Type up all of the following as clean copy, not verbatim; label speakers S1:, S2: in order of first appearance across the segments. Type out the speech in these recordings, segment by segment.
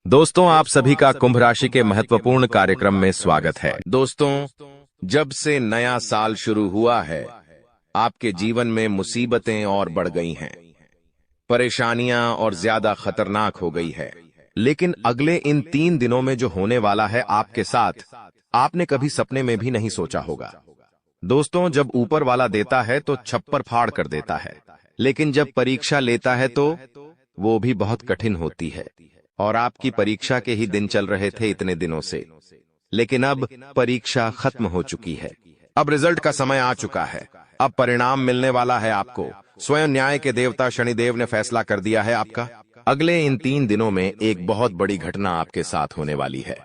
S1: दोस्तों, आप सभी का कुंभ राशि के महत्वपूर्ण कार्यक्रम में स्वागत है। दोस्तों, जब से नया साल शुरू हुआ है, आपके जीवन में मुसीबतें और बढ़ गई हैं, परेशानियां और ज्यादा खतरनाक हो गई है। लेकिन अगले इन 3 दिनों में जो होने वाला है आपके साथ, आपने कभी सपने में भी नहीं सोचा होगा। दोस्तों, जब ऊपर वाला देता है तो छप्पर फाड़ कर देता है, लेकिन जब परीक्षा लेता है तो वो भी बहुत कठिन होती है। और आपकी परीक्षा के ही दिन चल रहे थे इतने दिनों से, लेकिन अब परीक्षा खत्म हो चुकी है। अब रिजल्ट का समय आ चुका है। अब परिणाम मिलने वाला है आपको। स्वयं न्याय के देवता शनिदेव ने फैसला कर दिया है आपका। अगले इन 3 दिनों में एक बहुत बड़ी घटना आपके साथ होने वाली है,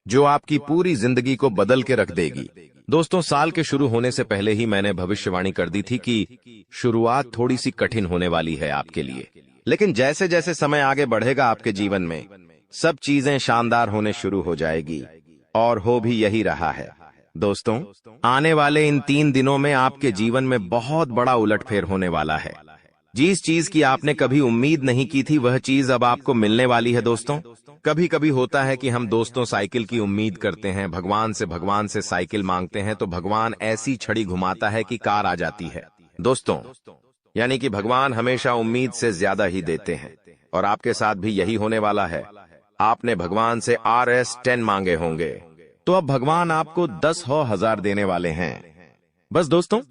S1: जो आपकी पूरी जिंदगी को बदल के रख देगी। दोस्तों, साल के शुरू होने से पहले ही मैंने भविष्यवाणी कर दी थी कि शुरुआत थोड़ी सी कठिन होने वाली है आपके लिए, लेकिन जैसे जैसे समय आगे बढ़ेगा आपके जीवन में सब चीजें शानदार होने शुरू हो जाएगी, और हो भी यही रहा है। दोस्तों, आने वाले इन 3 दिनों में आपके जीवन में बहुत बड़ा उलटफेर होने वाला है। जिस चीज की आपने कभी उम्मीद नहीं की थी, वह चीज अब आपको मिलने वाली है। दोस्तों, कभी कभी होता है कि हम दोस्तों साइकिल की उम्मीद करते हैं, भगवान से साइकिल मांगते हैं तो भगवान ऐसी छड़ी घुमाता है कि कार आ जाती है। दोस्तों, यानी कि भगवान हमेशा उम्मीद से ज्यादा ही देते हैं, और आपके साथ भी यही होने वाला है। आपने भगवान से RS10 मांगे होंगे, तो अब भगवान आपको 10,000 देने वाले हैं। बस दोस्तों,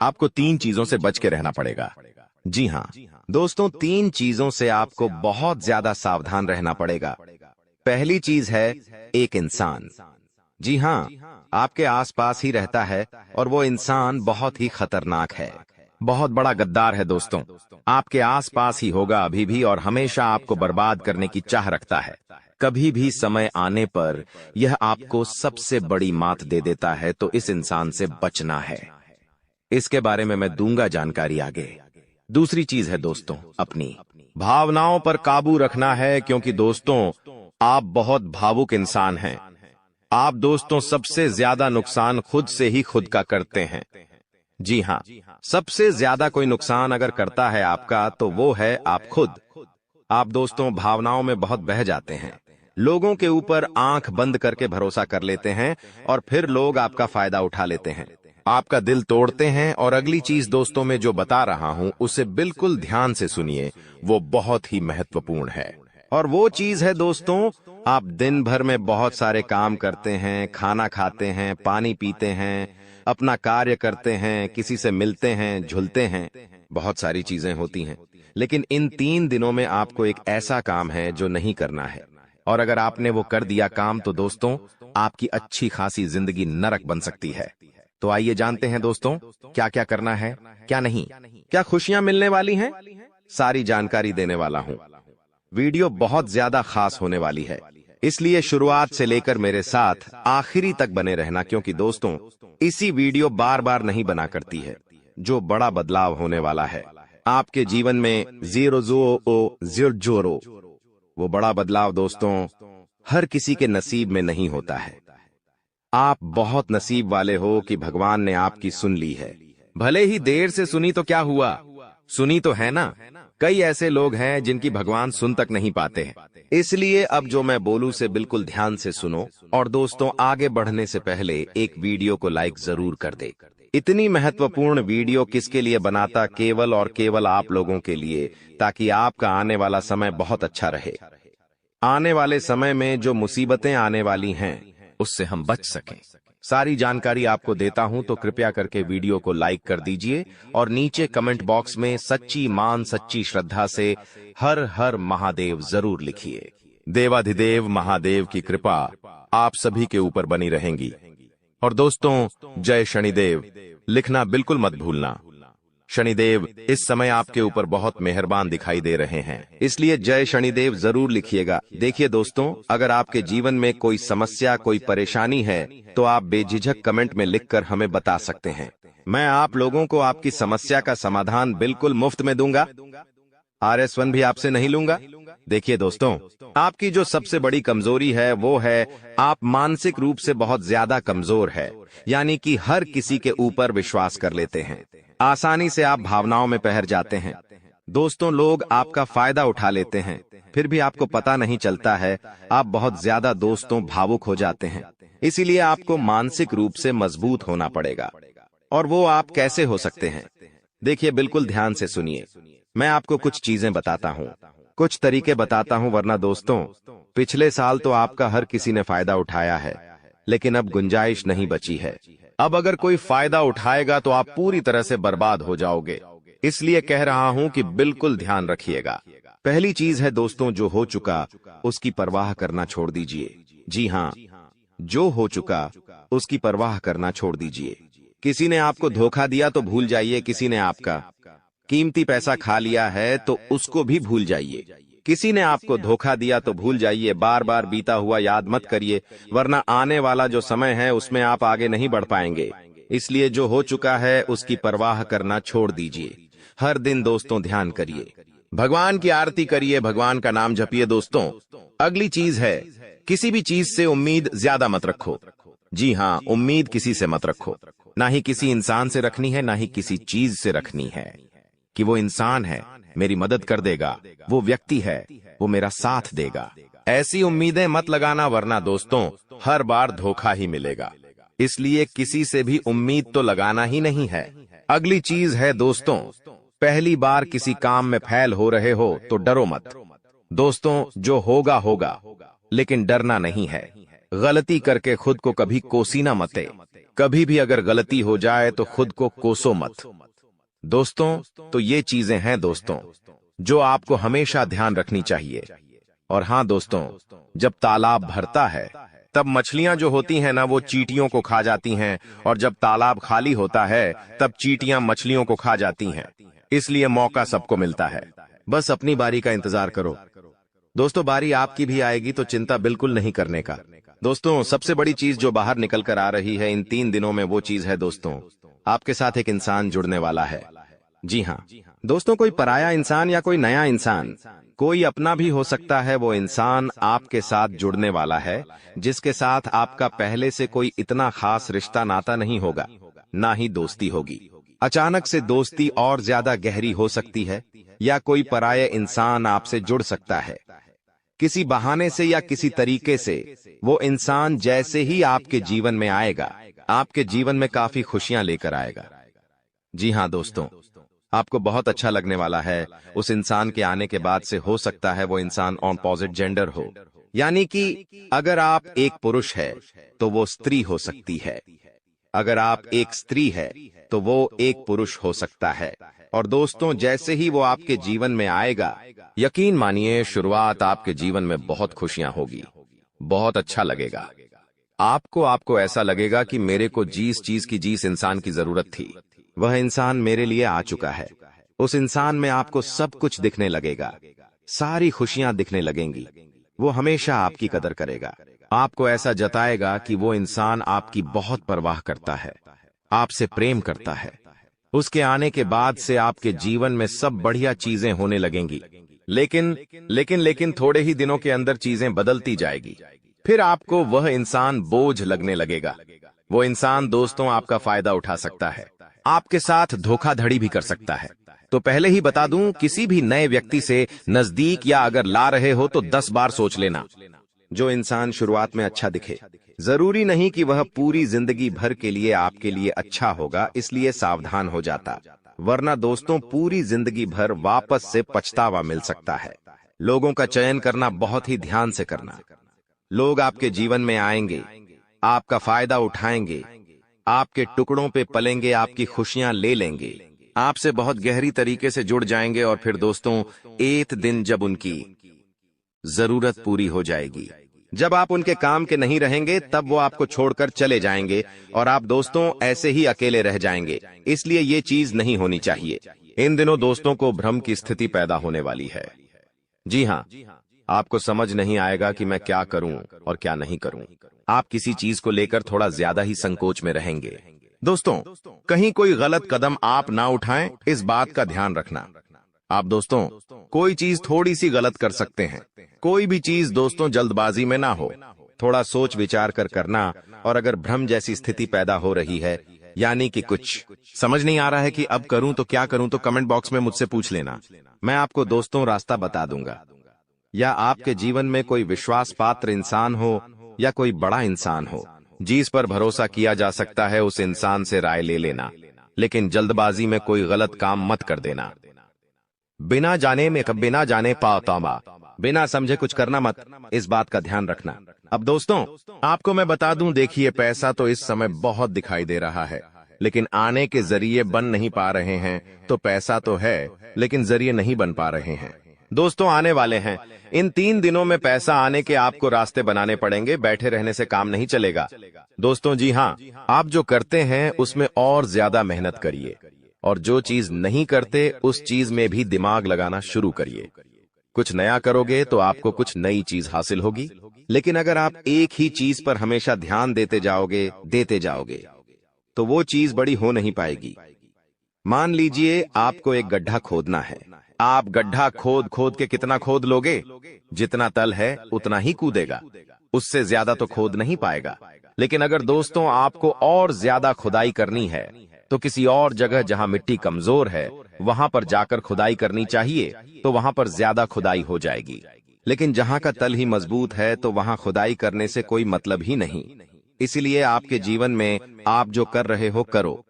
S1: आपको 3 चीजों से बच के रहना पड़ेगा। जी हाँ दोस्तों, 3 चीजों से आपको बहुत ज्यादा सावधान रहना पड़ेगा। पहली चीज है एक इंसान। जी हाँ, आपके आसपास ही रहता है, और वो इंसान बहुत ही खतरनाक है, बहुत बड़ा गद्दार है। दोस्तों, आपके आसपास ही होगा अभी भी, और हमेशा आपको बर्बाद करने की चाह रखता है। कभी भी समय आने पर यह आपको सबसे बड़ी मात दे देता है, तो इस इंसान से बचना है। इसके बारे में मैं दूंगा जानकारी आगे। दूसरी चीज है दोस्तों, अपनी भावनाओं पर काबू रखना है, क्योंकि दोस्तों आप बहुत भावुक इंसान हैं। आप दोस्तों सबसे ज्यादा नुकसान खुद से ही खुद का करते हैं। जी हाँ, सबसे ज्यादा कोई नुकसान अगर करता है आपका, तो वो है आप खुद। आप दोस्तों भावनाओं में बहुत बह जाते हैं, लोगों के ऊपर आंख बंद करके भरोसा कर लेते हैं, और फिर लोग आपका फायदा उठा लेते हैं, आपका दिल तोड़ते हैं। और अगली चीज दोस्तों मैं जो बता रहा हूं, उसे बिल्कुल ध्यान से सुनिए, वो बहुत ही महत्वपूर्ण है। और वो चीज है दोस्तों, आप दिन भर में बहुत सारे काम करते हैं, खाना खाते हैं, पानी पीते हैं, अपना कार्य करते हैं, किसी से मिलते हैं, झुलते हैं, बहुत सारी चीजें होती हैं, लेकिन इन 3 दिनों में आपको एक ऐसा काम है जो नहीं करना है। और अगर आपने वो कर दिया काम, तो दोस्तों आपकी अच्छी खासी जिंदगी नरक बन सकती है। तो आइए जानते हैं दोस्तों, क्या क्या करना है, क्या नहीं, क्या खुशियां मिलने वाली हैं, सारी जानकारी देने वाला हूं। वीडियो बहुत ज्यादा खास होने वाली है, इसलिए शुरुआत से लेकर मेरे साथ आखिरी तक बने रहना, क्योंकि दोस्तों इसी वीडियो बार बार नहीं बना करती है। जो बड़ा बदलाव होने वाला है आपके जीवन में, 0 वो बड़ा बदलाव दोस्तों हर किसी के नसीब में नहीं होता है। आप बहुत नसीब वाले हो कि भगवान ने आपकी सुन ली है। भले ही देर से सुनी तो क्या हुआ, सुनी तो है ना। कई ऐसे लोग हैं जिनकी भगवान सुन तक नहीं पाते हैं। इसलिए अब जो मैं बोलूं से बिल्कुल ध्यान से सुनो। और दोस्तों, आगे बढ़ने से पहले एक वीडियो को लाइक जरूर कर दे। इतनी महत्वपूर्ण वीडियो किसके लिए बनाता, केवल और केवल आप लोगों के लिए, ताकि आपका आने वाला समय बहुत अच्छा रहे। आने वाले समय में जो मुसीबतें आने वाली हैं, उससे हम बच सकें। सारी जानकारी आपको देता हूं, तो कृपया करके वीडियो को लाइक कर दीजिए, और नीचे कमेंट बॉक्स में सच्ची मान सच्ची श्रद्धा से हर हर महादेव जरूर लिखिए। देवाधिदेव महादेव की कृपा आप सभी के ऊपर बनी रहेंगी। और दोस्तों, जय शनिदेव लिखना बिल्कुल मत भूलना। शनिदेव इस समय आपके ऊपर बहुत मेहरबान दिखाई दे रहे हैं, इसलिए जय शनिदेव जरूर लिखिएगा। देखिए दोस्तों, अगर आपके जीवन में कोई समस्या, कोई परेशानी है, तो आप बेझिझक कमेंट में लिखकर हमें बता सकते हैं। मैं आप लोगों को आपकी समस्या का समाधान बिल्कुल मुफ्त में दूंगा। RS1 भी आपसे नहीं लूंगा। देखिए दोस्तों, आपकी जो सबसे बड़ी कमजोरी है वो है आप मानसिक रूप से बहुत ज्यादा कमजोर है, यानी कि हर किसी के ऊपर विश्वास कर लेते हैं। आसानी से आप भावनाओं में बह जाते हैं। दोस्तों, लोग आपका फायदा उठा लेते हैं, फिर भी आपको पता नहीं चलता है। आप बहुत ज्यादा दोस्तों भावुक हो जाते हैं। इसीलिए आपको मानसिक रूप से मजबूत होना पड़ेगा। और वो आप कैसे हो सकते हैं? देखिए, बिल्कुल ध्यान से सुनिए। मैं आपको कुछ चीजें बताता हूँ, कुछ तरीके बताता हूँ, वरना दोस्तों, पिछले साल तो आपका हर किसी ने फायदा उठाया है, लेकिन अब गुंजाइश नहीं बची है। अब अगर कोई फायदा उठाएगा तो आप पूरी तरह से बर्बाद हो जाओगे। इसलिए कह रहा हूं कि बिल्कुल ध्यान रखिएगा। पहली चीज है दोस्तों, जो हो चुका उसकी परवाह करना छोड़ दीजिए। जी हाँ, जो हो चुका उसकी परवाह करना छोड़ दीजिए। किसी ने आपको धोखा दिया तो भूल जाइए। किसी ने आपका कीमती पैसा खा लिया है तो उसको भी भूल जाइए। किसी ने आपको धोखा दिया तो भूल जाइए। बार बार बीता हुआ याद मत करिए, वरना आने वाला जो समय है उसमें आप आगे नहीं बढ़ पाएंगे। इसलिए जो हो चुका है उसकी परवाह करना छोड़ दीजिए। हर दिन दोस्तों ध्यान करिए, भगवान की आरती करिए, भगवान का नाम जपिए। दोस्तों, अगली चीज है, किसी भी चीज से उम्मीद ज्यादा मत रखो। जी हाँ, उम्मीद किसी से मत रखो। ना ही किसी इंसान से रखनी है, ना ही किसी चीज से रखनी है कि वो इंसान है, मेरी मदद कर देगा, वो व्यक्ति है, वो मेरा साथ देगा। ऐसी उम्मीदें मत लगाना, वरना दोस्तों हर बार धोखा ही मिलेगा। इसलिए किसी से भी उम्मीद तो लगाना ही नहीं है। अगली चीज है दोस्तों, पहली बार किसी काम में फेल हो रहे हो तो डरो मत। दोस्तों, जो होगा होगा, लेकिन डरना नहीं है। गलती करके खुद को कभी कोसीना मत। कभी भी अगर गलती हो जाए तो खुद को कोसो मत। दोस्तों, तो ये चीजें हैं दोस्तों, जो आपको हमेशा ध्यान रखनी चाहिए। और हाँ दोस्तों, जब तालाब भरता है तब मछलियां जो होती हैं ना, वो चींटियों को खा जाती हैं, और जब तालाब खाली होता है तब चींटियां मछलियों को खा जाती हैं। इसलिए मौका सबको मिलता है, बस अपनी बारी का इंतजार करो। दोस्तों, बारी आपकी भी आएगी, तो चिंता बिल्कुल नहीं करने का। दोस्तों, सबसे बड़ी चीज जो बाहर निकल कर आ रही है इन 3 दिनों में, वो चीज है दोस्तों, आपके साथ एक इंसान जुड़ने वाला है। जी हाँ दोस्तों, कोई पराया इंसान या कोई नया इंसान, कोई अपना भी हो सकता है। वो इंसान आपके साथ जुड़ने वाला है, जिसके साथ आपका पहले से कोई इतना खास रिश्ता नाता नहीं होगा, ना ही दोस्ती होगी। अचानक से दोस्ती और ज्यादा गहरी हो सकती है, या कोई पराया इंसान आपसे जुड़ सकता है किसी बहाने से या किसी तरीके से। वो इंसान जैसे ही आपके जीवन में आएगा, आपके जीवन में काफी खुशियां लेकर आएगा। जी हाँ दोस्तों, आपको बहुत अच्छा लगने वाला है। उस इंसान के आने के बाद से हो सकता है वो इंसान ऑपोजिट जेंडर हो, यानी कि अगर आप एक पुरुष है तो वो स्त्री हो सकती है, अगर आप एक स्त्री है तो वो एक पुरुष हो सकता है। और दोस्तों, जैसे ही वो आपके जीवन में आएगा, यकीन मानिए शुरुआत आपके जीवन में बहुत खुशियां होगी, बहुत अच्छा लगेगा। आपको ऐसा लगेगा कि मेरे को जिस इंसान की जरूरत थी, वह इंसान मेरे लिए आ चुका है। उस इंसान में आपको सब कुछ दिखने लगेगा, सारी खुशियां दिखने लगेंगी। वो हमेशा आपकी कदर करेगा, आपको ऐसा जताएगा कि वो इंसान आपकी बहुत परवाह करता है, आपसे प्रेम करता है। उसके आने के बाद से आपके जीवन में सब बढ़िया चीजें होने लगेंगी। लेकिन थोड़े ही दिनों के अंदर चीजें बदलती जाएगी। फिर आपको वह इंसान बोझ लगने लगेगा। वो इंसान दोस्तों आपका फायदा उठा सकता है, आपके साथ धोखाधड़ी भी कर सकता है। तो पहले ही बता दूं, किसी भी नए व्यक्ति से नजदीक या अगर ला रहे हो तो 10 बार सोच लेना। जो इंसान शुरुआत में अच्छा दिखे, जरूरी नहीं कि वह पूरी जिंदगी भर के लिए आपके लिए अच्छा होगा, इसलिए सावधान हो जाता, वरना दोस्तों पूरी जिंदगी भर वापस से पछतावा मिल सकता है। लोगों का चयन करना बहुत ही ध्यान से करना। लोग आपके जीवन में आएंगे, आपका फायदा उठाएंगे, आपके टुकड़ों पे पलेंगे, आपकी खुशियां ले लेंगे, आपसे बहुत गहरी तरीके से जुड़ जाएंगे। और फिर दोस्तों, एक दिन जब उनकी जरूरत पूरी हो जाएगी, जब आप उनके काम के नहीं रहेंगे, तब वो आपको छोड़कर चले जाएंगे और आप दोस्तों ऐसे ही अकेले रह जाएंगे। इसलिए ये चीज नहीं होनी चाहिए। इन दिनों दोस्तों को भ्रम की स्थिति पैदा होने वाली है। जी हाँ, आपको समझ नहीं आएगा कि मैं क्या करूं और क्या नहीं करूं। आप किसी चीज को लेकर थोड़ा ज्यादा ही संकोच में रहेंगे। दोस्तों, कहीं कोई गलत कदम आप ना उठाएं, इस बात का ध्यान रखना। आप दोस्तों कोई चीज थोड़ी सी गलत कर सकते हैं। कोई भी चीज दोस्तों जल्दबाजी में ना हो, थोड़ा सोच विचार कर करना। और अगर भ्रम जैसी स्थिति पैदा हो रही है, यानी कि कुछ समझ नहीं आ रहा है कि अब करूं तो क्या करूं, तो कमेंट बॉक्स में मुझसे पूछ लेना। मैं आपको दोस्तों रास्ता बता दूंगा। या आपके जीवन में कोई विश्वास पात्र इंसान हो या कोई बड़ा इंसान हो जिस पर भरोसा किया जा सकता है, उस इंसान से राय ले लेना, लेकिन जल्दबाजी में कोई गलत काम मत कर देना। बिना जाने पाओ तौबा, बिना समझे कुछ करना मत, इस बात का ध्यान रखना। अब दोस्तों आपको मैं बता दूं, देखिए पैसा तो इस समय बहुत दिखाई दे रहा है, लेकिन आने के जरिए बन नहीं पा रहे हैं। तो पैसा तो है लेकिन जरिए नहीं बन पा रहे हैं। दोस्तों आने वाले हैं, इन 3 दिनों में पैसा आने के आपको रास्ते बनाने पड़ेंगे, बैठे रहने से काम नहीं चलेगा। दोस्तों जी हाँ, आप जो करते हैं उसमें और ज्यादा मेहनत करिए, और जो चीज नहीं करते उस चीज में भी दिमाग लगाना शुरू करिए। कुछ नया करोगे तो आपको कुछ नई चीज हासिल होगी, लेकिन अगर आप एक ही चीज पर हमेशा ध्यान देते जाओगे तो वो चीज बड़ी हो नहीं पाएगी। मान लीजिए आपको एक गड्ढा खोदना है, आप गड्ढा खोद के कितना खोद लोगे? जितना तल है उतना ही कूदेगा, उससे ज्यादा तो खोद नहीं पाएगा। लेकिन अगर दोस्तों आपको और ज्यादा खुदाई करनी है तो किसी और जगह जहां मिट्टी कमजोर है वहां पर जाकर खुदाई करनी चाहिए, तो वहां पर ज्यादा खुदाई हो जाएगी। लेकिन जहां का तल ही मजबूत है तो वहां खुदाई करने से कोई मतलब ही नहीं। इसलिए आपके जीवन में आप जो कर रहे हो करो,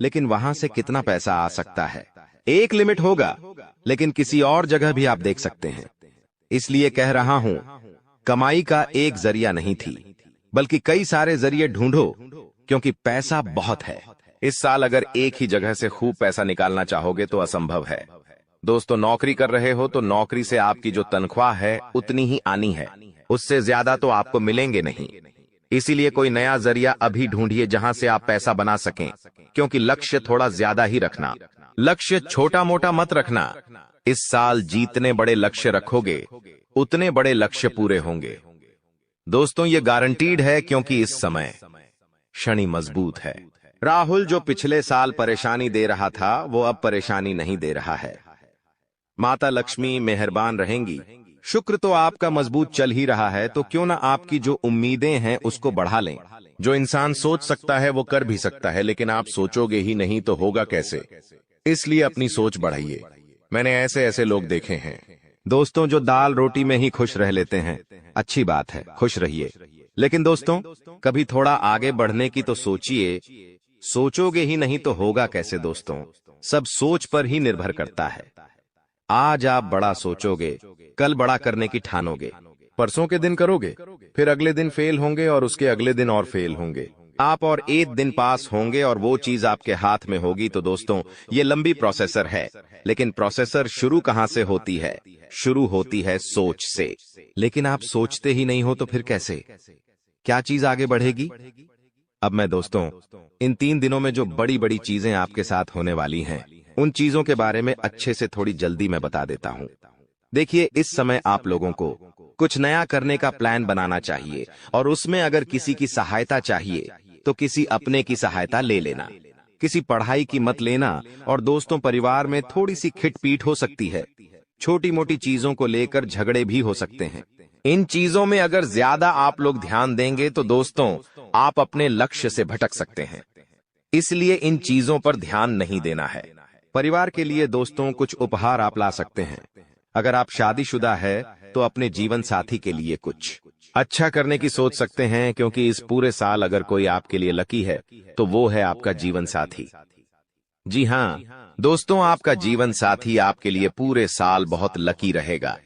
S1: लेकिन वहां से कितना पैसा आ सकता है एक लिमिट होगा, लेकिन किसी और जगह भी आप देख सकते हैं। इसलिए कह रहा हूं, कमाई का एक जरिया नहीं थी, बल्कि कई सारे जरिए ढूंढो, क्योंकि पैसा बहुत है। इस साल अगर एक ही जगह से खूब पैसा निकालना चाहोगे तो असंभव है। दोस्तों नौकरी कर रहे हो तो नौकरी से आपकी जो तनख्वाह है उतनी ही आनी है, उससे ज्यादा तो आपको मिलेंगे नहीं। इसीलिए कोई नया जरिया अभी ढूंढिए जहां से आप पैसा बना सकें, क्योंकि लक्ष्य थोड़ा ज्यादा ही रखना, लक्ष्य छोटा मोटा मत रखना। इस साल जितने बड़े लक्ष्य रखोगे उतने बड़े लक्ष्य पूरे होंगे। दोस्तों ये गारंटीड है, क्योंकि इस समय शनि मजबूत है। राहुल जो पिछले साल परेशानी दे रहा था वो अब परेशानी नहीं दे रहा है। माता लक्ष्मी मेहरबान रहेंगी। शुक्र तो आपका मजबूत चल ही रहा है, तो क्यों ना आपकी जो उम्मीदें हैं उसको बढ़ा लें। जो इंसान सोच सकता है वो कर भी सकता है, लेकिन आप सोचोगे ही नहीं तो होगा कैसे? इसलिए अपनी सोच बढ़ाइए। मैंने ऐसे ऐसे लोग देखे हैं दोस्तों जो दाल रोटी में ही खुश रह लेते हैं। अच्छी बात है, खुश रहिए, लेकिन दोस्तों कभी थोड़ा आगे बढ़ने की तो सोचिए। सोचोगे ही नहीं तो होगा कैसे? दोस्तों सब सोच पर ही निर्भर करता है। आज आप बड़ा सोचोगे, कल बड़ा करने की ठानोगे, परसों के दिन करोगे, फिर अगले दिन फेल होंगे और उसके अगले दिन और फेल होंगे। आप और एक दिन पास होंगे और वो चीज आपके हाथ में होगी। तो दोस्तों ये लंबी प्रोसेसर है, लेकिन प्रोसेसर शुरू कहां से होती है? शुरू होती है सोच से। लेकिन आप सोचते ही नहीं हो तो फिर कैसे, क्या चीज आगे बढ़ेगी? अब मैं दोस्तों इन 3 दिनों में जो बड़ी बड़ी चीजें आपके साथ होने वाली हैं, उन चीजों के बारे में अच्छे से थोड़ी जल्दी मैं बता देता हूं। देखिए इस समय आप लोगों को कुछ नया करने का प्लान बनाना चाहिए, और उसमें अगर किसी की सहायता चाहिए तो किसी अपने की सहायता ले लेना, किसी पढ़ाई की मत लेना। और दोस्तों परिवार में थोड़ी सी खिटपीट हो सकती है, छोटी मोटी चीजों को लेकर झगड़े भी हो सकते हैं। इन चीजों में अगर ज्यादा आप लोग ध्यान देंगे तो दोस्तों आप अपने लक्ष्य से भटक सकते हैं। इसलिए इन चीजों पर ध्यान नहीं देना है। परिवार के लिए दोस्तों कुछ उपहार आप ला सकते हैं। अगर आप शादीशुदा है तो अपने जीवन साथी के लिए कुछ अच्छा करने की सोच सकते हैं, क्योंकि इस पूरे साल अगर कोई आपके लिए लकी है तो वो है आपका जीवन साथी। जी हाँ दोस्तों, आपका जीवन साथी आपके लिए पूरे साल बहुत लकी रहेगा।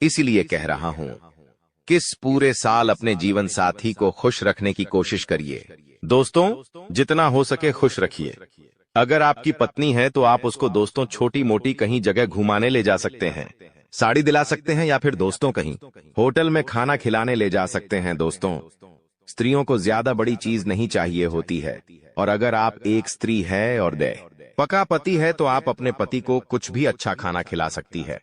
S1: इसीलिए कह रहा हूं, किस पूरे साल अपने जीवन साथी को खुश रखने की कोशिश करिए। दोस्तों जितना हो सके खुश रखिए। अगर आपकी पत्नी है तो आप उसको दोस्तों छोटी मोटी कहीं जगह घुमाने ले जा सकते हैं, साड़ी दिला सकते हैं, या फिर दोस्तों कहीं होटल में खाना खिलाने ले जा सकते हैं। दोस्तों स्त्रियों को ज्यादा बड़ी चीज नहीं चाहिए होती है, और अगर आप एक स्त्री है और पका पति है तो आप अपने पति को कुछ भी अच्छा खाना खिला सकती है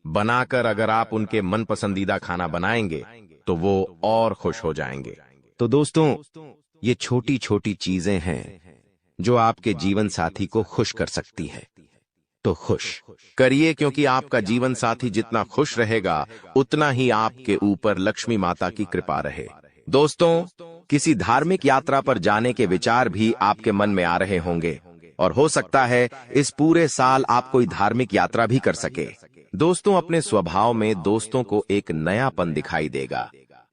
S1: बनाकर। अगर आप उनके मन पसंदीदा खाना बनाएंगे तो वो और खुश हो जाएंगे। तो दोस्तों ये छोटी छोटी चीजें हैं जो आपके जीवन साथी को खुश कर सकती है, तो खुश करिए, क्योंकि आपका जीवन साथी जितना खुश रहेगा उतना ही आपके ऊपर लक्ष्मी माता की कृपा रहे। दोस्तों किसी धार्मिक यात्रा पर जाने के विचार भी आपके मन में आ रहे होंगे, और हो सकता है इस पूरे साल आप कोई धार्मिक यात्रा भी कर सके। दोस्तों, अपने स्वभाव में दोस्तों को एक नयापन दिखाई देगा।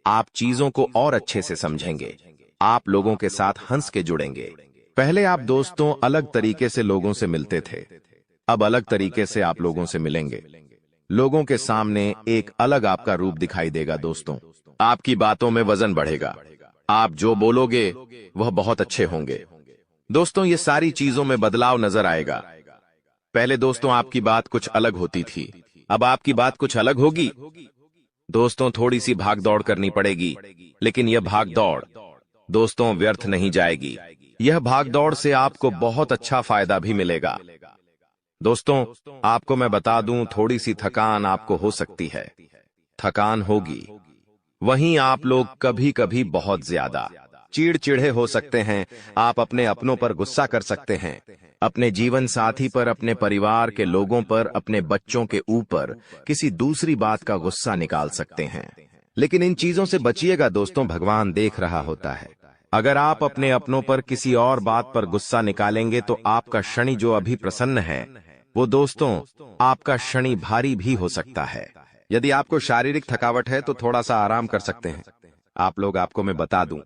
S1: आप चीजों को और अच्छे से समझेंगे। आप लोगों के साथ हंस के जुड़ेंगे। पहले आप दोस्तों अलग तरीके से लोगों से मिलते थे, अब अलग तरीके से आप लोगों से मिलेंगे। लोगों के सामने एक अलग आपका रूप दिखाई देगा। दोस्तों, आपकी बातों में वजन बढ़ेगा। आप जो बोलोगे वह बहुत अच्छे होंगे। दोस्तों, ये सारी चीजों में बदलाव नजर आएगा। पहले दोस्तों आपकी बात कुछ अलग होती थी, अब आपकी बात कुछ अलग होगी। दोस्तों, थोड़ी सी भाग दौड़ करनी पड़ेगी, लेकिन यह भाग दौड़ दोस्तों व्यर्थ नहीं जाएगी। यह भाग दौड़ से आपको बहुत अच्छा फायदा भी मिलेगा। दोस्तों, आपको मैं बता दूं, थोड़ी सी थकान आपको हो सकती है। थकान होगी। वहीं आप लोग कभी कभी बहुत ज्यादा चिड़चिड़े हो सकते हैं। आप अपने अपनों पर गुस्सा कर सकते हैं, अपने जीवन साथी पर, अपने परिवार के लोगों पर, अपने बच्चों के ऊपर किसी दूसरी बात का गुस्सा निकाल सकते हैं। लेकिन इन चीजों से बचिएगा दोस्तों, भगवान देख रहा होता है। अगर आप अपने अपनों पर किसी और बात पर गुस्सा निकालेंगे तो आपका शनि जो अभी प्रसन्न है वो दोस्तों आपका शनि भारी भी हो सकता है। यदि आपको शारीरिक थकावट है तो थोड़ा सा आराम कर सकते हैं। आप लोग, आपको मैं बता दूं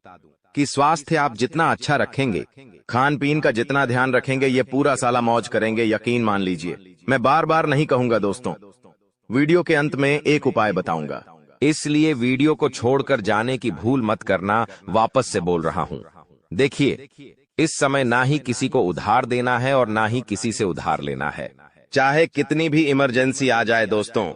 S1: कि स्वास्थ्य आप जितना अच्छा रखेंगे, खान पीन का जितना ध्यान रखेंगे, ये पूरा साला मौज करेंगे, यकीन मान लीजिए। मैं बार बार नहीं कहूंगा दोस्तों, वीडियो के अंत में एक उपाय बताऊंगा, इसलिए वीडियो को छोड़कर जाने की भूल मत करना। वापस से बोल रहा हूं, देखिए, इस समय ना ही किसी को उधार देना है और ना ही किसी से उधार लेना है। चाहे कितनी भी इमरजेंसी आ जाए दोस्तों,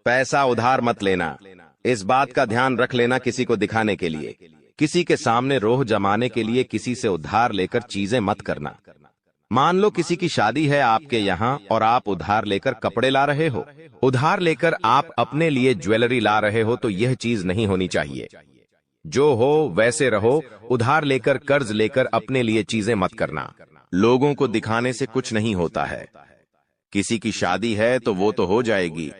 S1: पैसा उधार मत लेना। इस बात का ध्यान रख लेना, किसी को दिखाने के लिए, किसी के सामने रोह जमाने के लिए किसी से उधार लेकर चीजें मत करना। मान लो किसी की शादी है आपके यहाँ और आप उधार लेकर कपड़े ला रहे हो, उधार लेकर आप अपने लिए ज्वेलरी ला रहे हो, तो यह चीज नहीं होनी चाहिए। जो हो वैसे रहो। उधार लेकर, कर्ज लेकर अपने लिए चीजें मत करना। लोगों को दिखाने से कुछ नहीं होता है। किसी की शादी है तो वो तो हो जाएगी,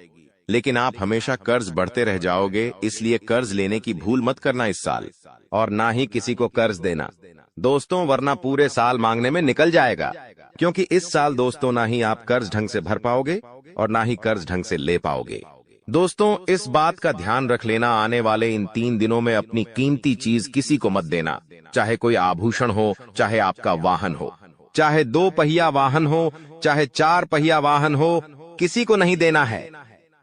S1: लेकिन आप हमेशा कर्ज बढ़ते रह जाओगे। इसलिए कर्ज लेने की भूल मत करना इस साल, और ना ही किसी को कर्ज देना दोस्तों, वरना पूरे साल मांगने में निकल जाएगा। क्योंकि इस साल दोस्तों ना ही आप कर्ज ढंग से भर पाओगे और ना ही कर्ज ढंग से ले पाओगे। दोस्तों, इस बात का ध्यान रख लेना, आने वाले इन 3 दिनों में अपनी कीमती चीज किसी को मत देना। चाहे कोई आभूषण हो, चाहे आपका वाहन हो, चाहे 2 पहिया वाहन हो, चाहे 4 पहिया वाहन हो, किसी को नहीं देना है।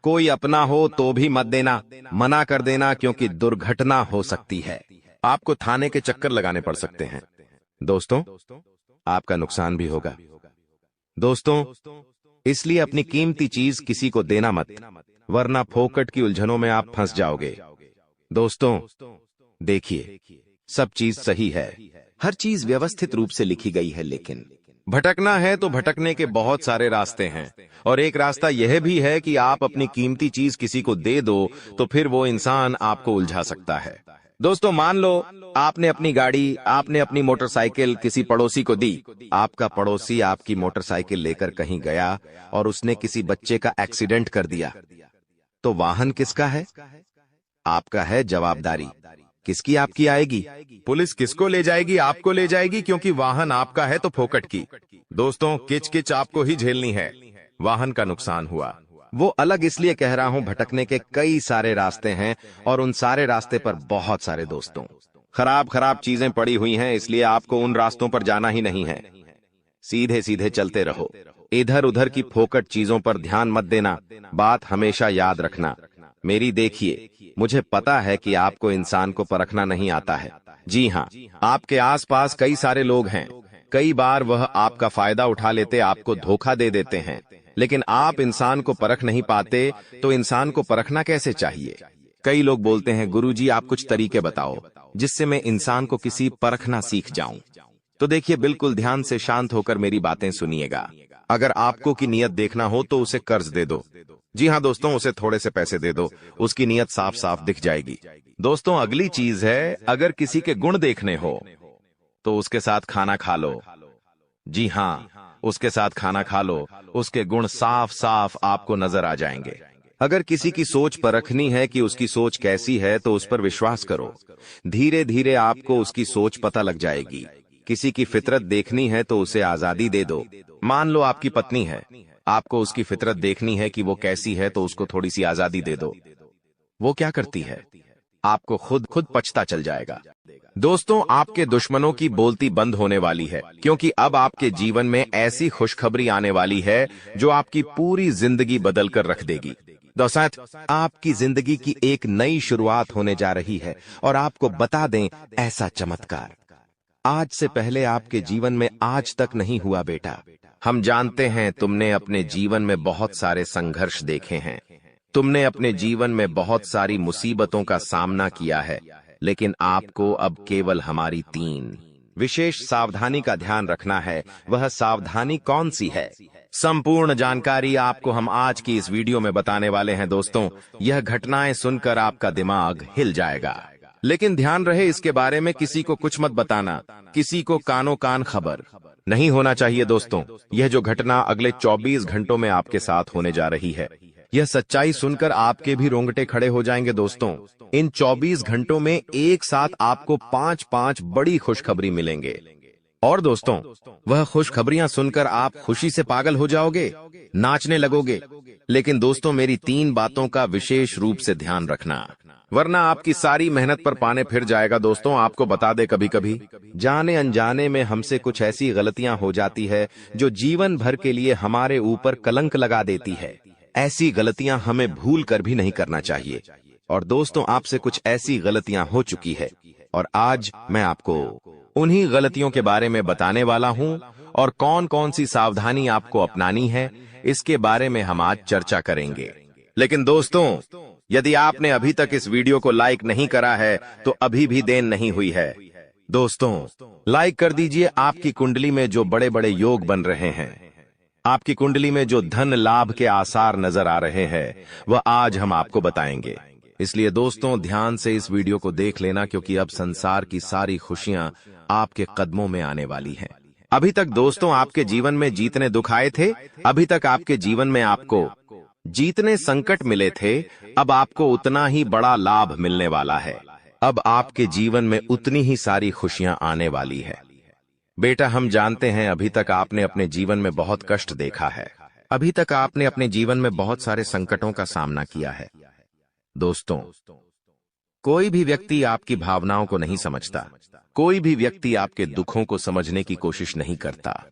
S1: कोई अपना हो तो भी मत देना, मना कर देना, क्योंकि दुर्घटना हो सकती है। आपको थाने के चक्कर लगाने पड़ सकते हैं। दोस्तों, आपका नुकसान भी होगा। दोस्तों, इसलिए अपनी कीमती चीज किसी को देना मत, वरना फोकट की उलझनों में आप फंस जाओगे। दोस्तों, देखिए, सब चीज सही है, हर चीज व्यवस्थित रूप से लिखी गई है, लेकिन भटकना है तो भटकने के बहुत सारे रास्ते हैं। और एक रास्ता यह भी है कि आप अपनी कीमती चीज किसी को दे दो तो फिर वो इंसान आपको उलझा सकता है। दोस्तों, मान लो आपने अपनी गाड़ी, आपने अपनी मोटरसाइकिल किसी पड़ोसी को दी। आपका पड़ोसी आपकी मोटरसाइकिल लेकर कहीं गया और उसने किसी बच्चे का एक्सीडेंट कर दिया, तो वाहन किसका है? आपका है। जवाबदारी किसकी आपकी आएगी? पुलिस किसको ले जाएगी? आपको ले जाएगी, क्योंकि वाहन आपका है तो फोकट की। दोस्तों, किच किच आपको ही झेलनी है। वाहन का नुकसान हुआ, वो अलग इसलिए कह रहा हूं, भटकने के कई सारे रास्ते हैं और उन सारे रास्ते पर बहुत सारे दोस्तों खराब खराब चीजें पड़ी हुई हैं, इसलिए आपको उन रास्तों पर जाना ही नहीं है। सीधे सीधे चलते रहो। इधर उधर की फोकट चीजों पर ध्यान मत देना। बात हमेशा याद रखना मेरी। देखिए, मुझे पता है कि आपको इंसान को परखना नहीं आता है। जी हाँ, आपके आसपास कई सारे लोग हैं। कई बार वह आपका फायदा उठा लेते, आपको धोखा दे देते हैं, लेकिन आप इंसान को परख नहीं पाते। तो इंसान को परखना कैसे चाहिए? कई लोग बोलते हैं, गुरुजी आप कुछ तरीके बताओ जिससे मैं इंसान को किसी परखना सीख जाऊं। तो देखिए, बिल्कुल ध्यान से शांत होकर मेरी बातें सुनिएगा। अगर आपको की नियत देखना हो तो उसे कर्ज दे दो। जी हाँ दोस्तों, उसे थोड़े से पैसे दे दो, उसकी नियत साफ साफ दिख जाएगी। दोस्तों, अगली चीज है, अगर किसी के गुण देखने हो तो उसके साथ खाना खा लो। जी हाँ, उसके साथ खाना खा लो, उसके गुण साफ साफ आपको नजर आ जाएंगे। अगर किसी की सोच परखनी है कि उसकी सोच कैसी है तो उस पर विश्वास करो। धीरे धीरे आपको उसकी सोच पता लग जाएगी। किसी की फितरत देखनी है तो उसे आजादी दे दो। मान लो आपकी पत्नी है, आपको उसकी फितरत देखनी है कि वो कैसी है, तो उसको थोड़ी सी आजादी दे दो। वो क्या करती है? आपको खुद खुद पछता चल जाएगा। दोस्तों, आपके दुश्मनों की बोलती बंद होने वाली है, क्योंकि अब आपके जीवन में ऐसी खुशखबरी आने वाली है जो आपकी पूरी जिंदगी बदल कर रख देगी। दोस्तों, आपकी जिंदगी की एक नई शुरुआत होने जा रही है, और आपको बता दें, ऐसा चमत्कार आज से पहले आपके जीवन में आज तक नहीं हुआ बेटा। हम जानते हैं तुमने अपने जीवन में बहुत सारे संघर्ष देखे हैं, तुमने अपने जीवन में बहुत सारी मुसीबतों का सामना किया है, लेकिन आपको अब केवल हमारी 3 विशेष सावधानी का ध्यान रखना है। वह सावधानी कौन सी है? संपूर्ण जानकारी आपको हम आज की इस वीडियो में बताने वाले हैं। दोस्तों, यह घटनाएं सुनकर आपका दिमाग हिल जाएगा, लेकिन ध्यान रहे, इसके बारे में किसी को कुछ मत बताना, किसी को कानो कान खबर नहीं होना चाहिए। दोस्तों, यह जो घटना अगले 24 घंटों में आपके साथ होने जा रही है, यह सच्चाई सुनकर आपके भी रोंगटे खड़े हो जाएंगे। दोस्तों, इन 24 घंटों में एक साथ आपको 5-5 बड़ी खुशखबरी मिलेंगे, और दोस्तों, वह खुशखबरियां सुनकर आप खुशी से पागल हो जाओगे, नाचने लगोगे। लेकिन दोस्तों, मेरी 3 बातों का विशेष रूप से ध्यान रखना, वरना आपकी सारी मेहनत पर पानी फिर जाएगा। दोस्तों, आपको बता दे, कभी कभी जाने अनजाने में हमसे कुछ ऐसी गलतियां हो जाती है जो जीवन भर के लिए हमारे ऊपर कलंक लगा देती है। ऐसी गलतियां हमें भूल कर भी नहीं करना चाहिए। और दोस्तों, आपसे कुछ ऐसी गलतियां हो चुकी है, और आज मैं आपको उन्हीं गलतियों के बारे में बताने वाला हूं, और कौन कौन सी सावधानी आपको अपनानी है, इसके बारे में हम आज चर्चा करेंगे। लेकिन दोस्तों, यदि आपने अभी तक इस वीडियो को लाइक नहीं करा है, तो अभी भी देर नहीं हुई है। दोस्तों, लाइक कर दीजिए। आपकी कुंडली में जो बड़े बड़े योग बन रहे हैं, आपकी कुंडली में जो धन लाभ के आसार नजर आ रहे हैं, वह आज हम आपको बताएंगे। इसलिए दोस्तों, ध्यान से इस वीडियो को देख लेना, क्योंकि अब संसार की सारी खुशियां आपके कदमों में आने वाली हैं। अभी तक दोस्तों आपके जीवन में जितने दुख आए थे, अभी तक आपके जीवन में आपको जितने संकट मिले थे, अब आपको उतना ही बड़ा लाभ मिलने वाला है। अब आपके जीवन में उतनी ही सारी खुशियां आने वाली है। बेटा, हम जानते हैं अभी तक आपने अपने जीवन में बहुत कष्ट देखा है, अभी तक आपने अपने जीवन में बहुत सारे संकटों का सामना किया है। दोस्तों, कोई भी व्यक्ति आपकी भावनाओं को नहीं समझता, कोई भी व्यक्ति आपके दुखों को समझने की कोशिश नहीं करता।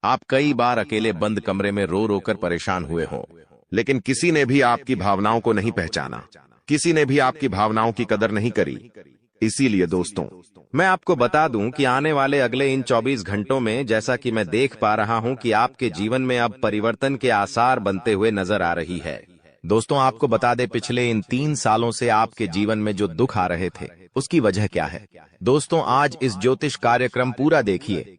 S1: आप कई बार अकेले बंद कमरे में रो रो कर परेशान हुए हों, लेकिन किसी ने भी आपकी भावनाओं को नहीं पहचाना, किसी ने भी आपकी भावनाओं की कदर नहीं करी। इसीलिए दोस्तों, मैं आपको बता दूं कि आने वाले अगले इन 24 घंटों में, जैसा कि मैं देख पा रहा हूं कि आपके जीवन में अब परिवर्तन के आसार बनते हुए नजर आ रही है। दोस्तों, आपको बता दे, पिछले इन 3 सालों से आपके जीवन में जो दुख आ रहे थे, उसकी वजह क्या है? दोस्तों, आज इस ज्योतिष कार्यक्रम पूरा देखिए,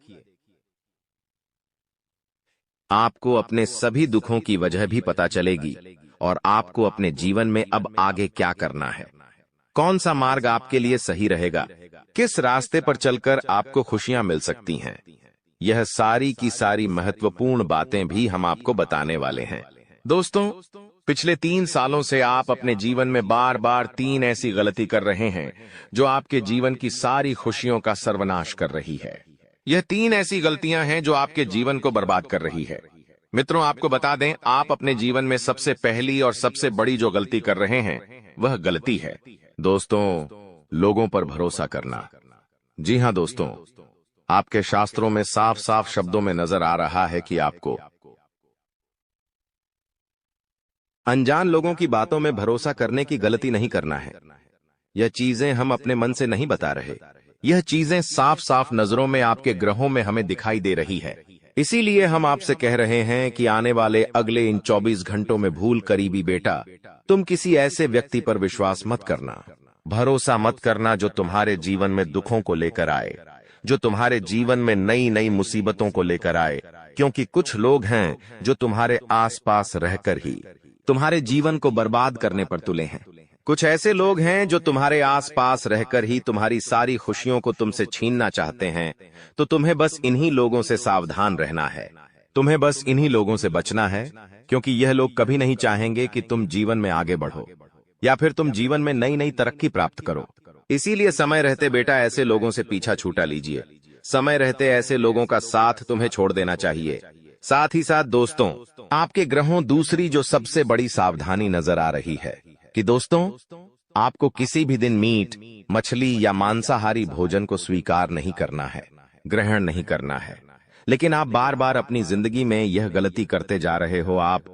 S1: आपको अपने सभी दुखों की वजह भी पता चलेगी, और आपको अपने जीवन में अब आगे क्या करना है, कौन सा मार्ग आपके लिए सही रहेगा, किस रास्ते पर चलकर आपको खुशियां मिल सकती हैं। यह सारी की सारी महत्वपूर्ण बातें भी हम आपको बताने वाले हैं। दोस्तों, पिछले 3 सालों से आप अपने जीवन में बार बार 3 ऐसी गलती कर रहे हैं जो आपके जीवन की सारी खुशियों का सर्वनाश कर रही है। यह 3 ऐसी गलतियां हैं जो आपके जीवन को बर्बाद कर रही है। मित्रों, आपको बता दें, आप अपने जीवन में सबसे पहली और सबसे बड़ी जो गलती कर रहे हैं, वह गलती है दोस्तों, लोगों पर भरोसा करना। जी हां दोस्तों, आपके शास्त्रों में साफ साफ शब्दों में नजर आ रहा है कि आपको अनजान लोगों की बातों में भरोसा करने की गलती नहीं करना है। यह चीजें हम अपने मन से नहीं बता रहे, यह चीजें साफ साफ नजरों में आपके ग्रहों में हमें दिखाई दे रही है। इसीलिए हम आपसे कह रहे हैं कि आने वाले अगले इन 24 घंटों में भूल करीबी बेटा, तुम किसी ऐसे व्यक्ति पर विश्वास मत करना, भरोसा मत करना जो तुम्हारे जीवन में दुखों को लेकर आए, जो तुम्हारे जीवन में नई नई मुसीबतों को लेकर आए। क्योंकि कुछ लोग हैं जो तुम्हारे आसपास रहकर ही तुम्हारे जीवन को बर्बाद करने पर तुले हैं। कुछ ऐसे लोग हैं जो तुम्हारे आसपास रहकर ही तुम्हारी सारी खुशियों को तुमसे छीनना चाहते हैं। तो तुम्हें बस इन्हीं लोगों से सावधान रहना है, तुम्हें बस इन्हीं लोगों से बचना है, क्योंकि यह लोग कभी नहीं चाहेंगे कि तुम जीवन में आगे बढ़ो या फिर तुम जीवन में नई नई तरक्की प्राप्त करो। इसीलिए समय रहते बेटा ऐसे लोगों से पीछा छूटा लीजिए। समय रहते ऐसे लोगों का साथ तुम्हें छोड़ देना चाहिए। साथ ही साथ दोस्तों, आपके ग्रहों दूसरी जो सबसे बड़ी सावधानी नजर आ रही है कि दोस्तों, आपको किसी भी दिन मीट, मछली या मांसाहारी भोजन को स्वीकार नहीं करना है, ग्रहण नहीं करना है। लेकिन आप बार बार अपनी जिंदगी में यह गलती करते जा रहे हो। आप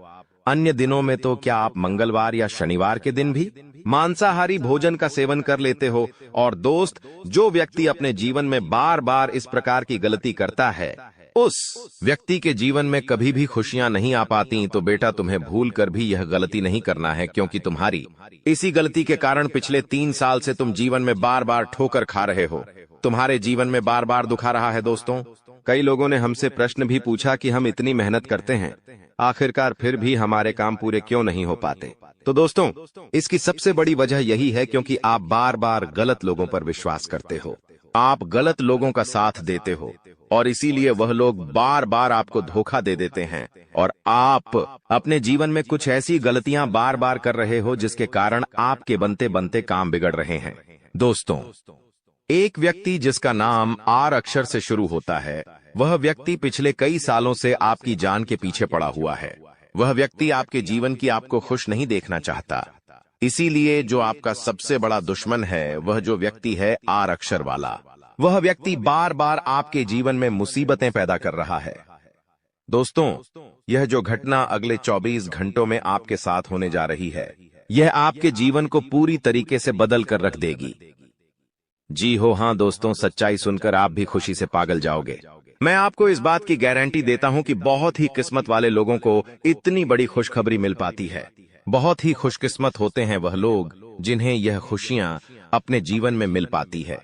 S1: अन्य दिनों में तो क्या आप मंगलवार या शनिवार के दिन भी मांसाहारी भोजन का सेवन कर लेते हो। और दोस्त, जो व्यक्ति अपने जीवन में बार बार इस प्रकार की गलती करता है, उस व्यक्ति के जीवन में कभी भी खुशियां नहीं आ पाती। तो बेटा, तुम्हें भूल कर भी यह गलती नहीं करना है, क्योंकि तुम्हारी इसी गलती के कारण पिछले 3 साल से तुम जीवन में बार बार ठोकर खा रहे हो। तुम्हारे जीवन में बार बार दुख आ रहा है। दोस्तों, कई लोगों ने हमसे प्रश्न भी पूछा कि हम इतनी मेहनत करते हैं, आखिरकार फिर भी हमारे काम पूरे क्यों नहीं हो पाते। तो दोस्तों, इसकी सबसे बड़ी वजह यही है क्योंकि आप बार बार गलत लोगों पर विश्वास करते हो, आप गलत लोगों का साथ देते हो, और इसीलिए वह लोग बार बार आपको धोखा दे देते हैं। और आप अपने जीवन में कुछ ऐसी गलतियां बार बार कर रहे हो जिसके कारण आपके बनते बनते काम बिगड़ रहे हैं। दोस्तों, एक व्यक्ति जिसका नाम आर अक्षर से शुरू होता है, वह व्यक्ति पिछले कई सालों से आपकी जान के पीछे पड़ा हुआ है। वह व्यक्ति आपके जीवन की आपको खुश नहीं देखना चाहता। इसीलिए जो आपका सबसे बड़ा दुश्मन है, वह जो व्यक्ति है आर अक्षर वाला, वह व्यक्ति बार बार आपके जीवन में मुसीबतें पैदा कर रहा है। दोस्तों, यह जो घटना अगले 24 घंटों में आपके साथ होने जा रही है, यह आपके जीवन को पूरी तरीके से बदल कर रख देगी। जी हो, हाँ दोस्तों, सच्चाई सुनकर आप भी खुशी से पागल जाओगे। मैं आपको इस बात की गारंटी देता हूं कि बहुत ही किस्मत वाले लोगों को इतनी बड़ी खुशखबरी मिल पाती है। बहुत ही खुशकिस्मत होते हैं वह लोग जिन्हें यह खुशियां अपने जीवन में मिल पाती है।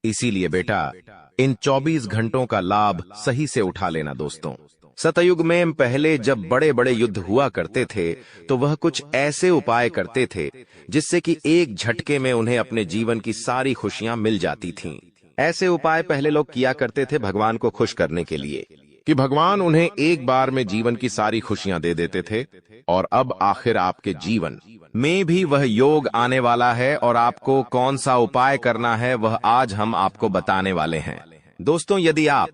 S1: इसीलिए बेटा, इन 24 घंटों का लाभ सही से उठा लेना। दोस्तों, सतयुग में पहले जब बड़े बड़े युद्ध हुआ करते थे, तो वह कुछ ऐसे उपाय करते थे जिससे कि एक झटके में उन्हें अपने जीवन की सारी खुशियां मिल जाती थीं। ऐसे उपाय पहले लोग किया करते थे भगवान को खुश करने के लिए, कि भगवान उन्हें एक बार में जीवन की सारी खुशियां दे देते थे। और अब आखिर आपके जीवन में भी वह योग आने वाला है, और आपको कौन सा उपाय करना है वह आज हम आपको बताने वाले हैं। दोस्तों, यदि आप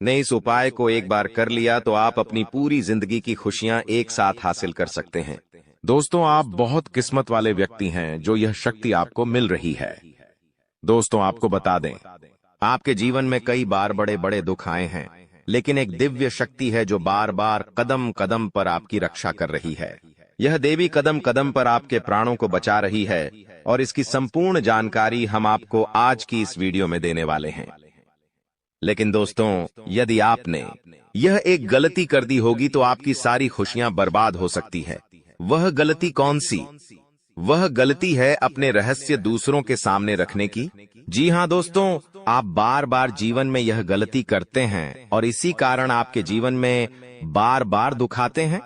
S1: ने इस उपाय को एक बार कर लिया तो आप अपनी पूरी जिंदगी की खुशियां एक साथ हासिल कर सकते हैं। दोस्तों, आप बहुत किस्मत वाले व्यक्ति हैं जो यह शक्ति आपको मिल रही है। दोस्तों, आपको बता दें, आपके जीवन में कई बार बड़े बड़े दुख आए हैं, लेकिन एक दिव्य शक्ति है जो बार बार कदम कदम पर आपकी रक्षा कर रही है। यह देवी कदम कदम पर आपके प्राणों को बचा रही है, और इसकी संपूर्ण जानकारी हम आपको आज की इस वीडियो में देने वाले हैं। लेकिन दोस्तों, यदि आपने यह एक गलती कर दी होगी तो आपकी सारी खुशियां बर्बाद हो सकती है। वह गलती कौन सी? वह गलती है अपने रहस्य दूसरों के सामने रखने की। जी हाँ दोस्तों, आप बार बार जीवन में यह गलती करते हैं और इसी कारण आपके जीवन में बार बार दुख आते हैं।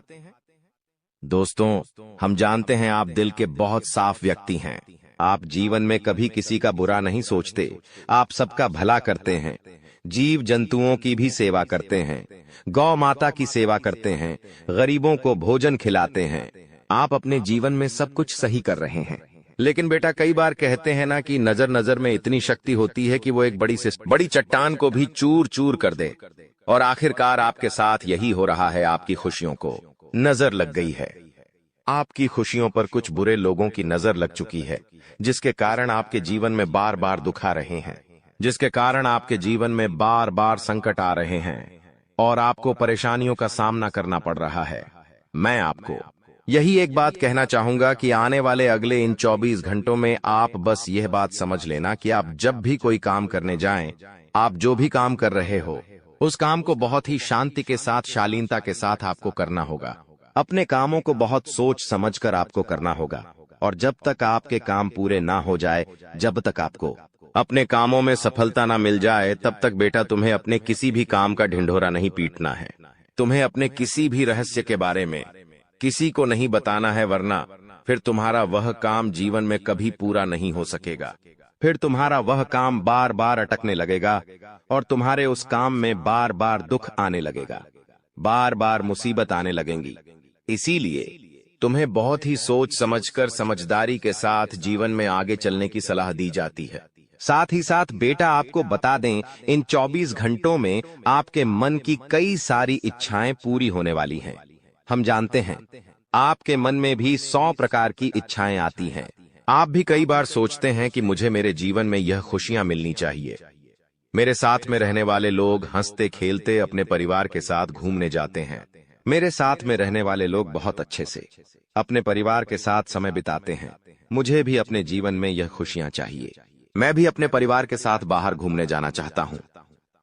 S1: दोस्तों, हम जानते हैं आप दिल के बहुत साफ व्यक्ति हैं। आप जीवन में कभी किसी का बुरा नहीं सोचते, आप सबका भला करते हैं, जीव जंतुओं की भी सेवा करते हैं, गौ माता की सेवा करते हैं, गरीबों को भोजन खिलाते हैं। आप अपने जीवन में सब कुछ सही कर रहे हैं। लेकिन बेटा, कई बार कहते हैं ना कि नजर नजर में इतनी शक्ति होती है कि वो एक बड़ी चट्टान को भी चूर चूर कर दे। और आखिरकार आपके साथ यही हो रहा है। आपकी खुशियों को नजर लग गई है। आपकी खुशियों पर कुछ बुरे लोगों की नजर लग चुकी है, जिसके कारण आपके जीवन में बार बार दुख आ रहे हैं, जिसके कारण आपके जीवन में बार बार संकट आ रहे हैं और आपको परेशानियों का सामना करना पड़ रहा है। मैं आपको यही एक बात कहना चाहूंगा कि आने वाले अगले इन 24 घंटों में आप बस यह बात समझ लेना कि आप जब भी कोई काम करने जाएं, आप जो भी काम कर रहे हो, उस काम को बहुत ही शांति के साथ, शालीनता के साथ आपको करना होगा। अपने कामों को बहुत सोच समझकर आपको करना होगा। और जब तक आपके काम पूरे ना हो जाए, जब तक आपको अपने कामों में सफलता ना मिल जाए, तब तक बेटा तुम्हें अपने किसी भी काम का ढिंढोरा नहीं पीटना है। तुम्हें अपने किसी भी रहस्य के बारे में किसी को नहीं बताना है, वरना फिर तुम्हारा वह काम जीवन में कभी पूरा नहीं हो सकेगा। फिर तुम्हारा वह काम बार बार अटकने लगेगा और तुम्हारे उस काम में बार बार दुख आने लगेगा, बार बार मुसीबत आने लगेंगी। इसीलिए तुम्हें बहुत ही सोच समझकर, समझदारी के साथ जीवन में आगे चलने की सलाह दी जाती है। साथ ही साथ बेटा आपको बता दें, इन 24 घंटों में आपके मन की कई सारी इच्छाएं पूरी होने वाली हैं। हम जानते हैं आपके मन में भी 100 प्रकार की इच्छाएं आती हैं। आप भी कई बार सोचते हैं कि मुझे मेरे जीवन में यह खुशियां मिलनी चाहिए, मेरे साथ में रहने वाले लोग हंसते खेलते अपने परिवार के साथ घूमने जाते हैं, मेरे साथ में रहने वाले लोग बहुत अच्छे से अपने परिवार के साथ समय बिताते हैं, मुझे भी अपने जीवन में यह खुशियां चाहिए। मैं भी अपने परिवार के साथ बाहर घूमने जाना चाहता हूं,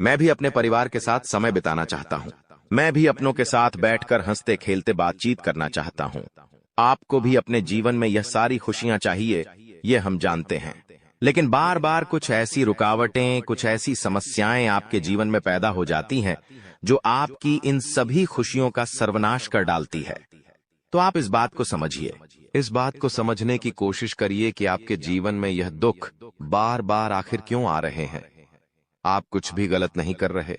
S1: मैं भी अपने परिवार के साथ समय बिताना चाहता हूं, मैं भी अपनों के साथ बैठकर हंसते खेलते बातचीत करना चाहता हूं। आपको भी अपने जीवन में यह सारी खुशियां चाहिए, ये हम जानते हैं। लेकिन बार बार कुछ ऐसी रुकावटें, कुछ ऐसी समस्याएं आपके जीवन में पैदा हो जाती हैं जो आपकी इन सभी खुशियों का सर्वनाश कर डालती है। तो आप इस बात को समझिए, इस बात को समझने की कोशिश करिए कि आपके जीवन में यह दुख बार बार आखिर क्यों आ रहे हैं। आप कुछ भी गलत नहीं कर रहे,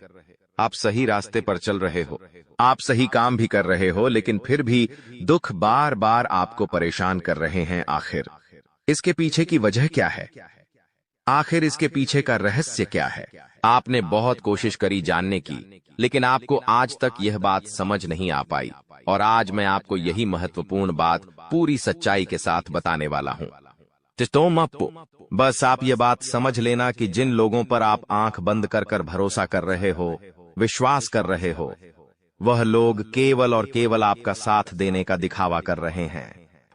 S1: आप सही रास्ते पर चल रहे हो, आप सही काम भी कर रहे हो, लेकिन फिर भी दुख बार बार आपको परेशान कर रहे हैं। आखिर इसके पीछे की वजह क्या है? आखिर इसके पीछे का रहस्य क्या है? आपने बहुत कोशिश करी जानने की, लेकिन आपको आज तक यह बात समझ नहीं आ पाई, और आज मैं आपको यही महत्वपूर्ण बात पूरी सच्चाई के साथ बताने वाला हूं। बस आप ये बात समझ लेना कि जिन लोगों पर आप आंख बंद कर कर भरोसा कर रहे हो, विश्वास कर रहे हो, वह लोग केवल और केवल आपका साथ देने का दिखावा कर रहे हैं।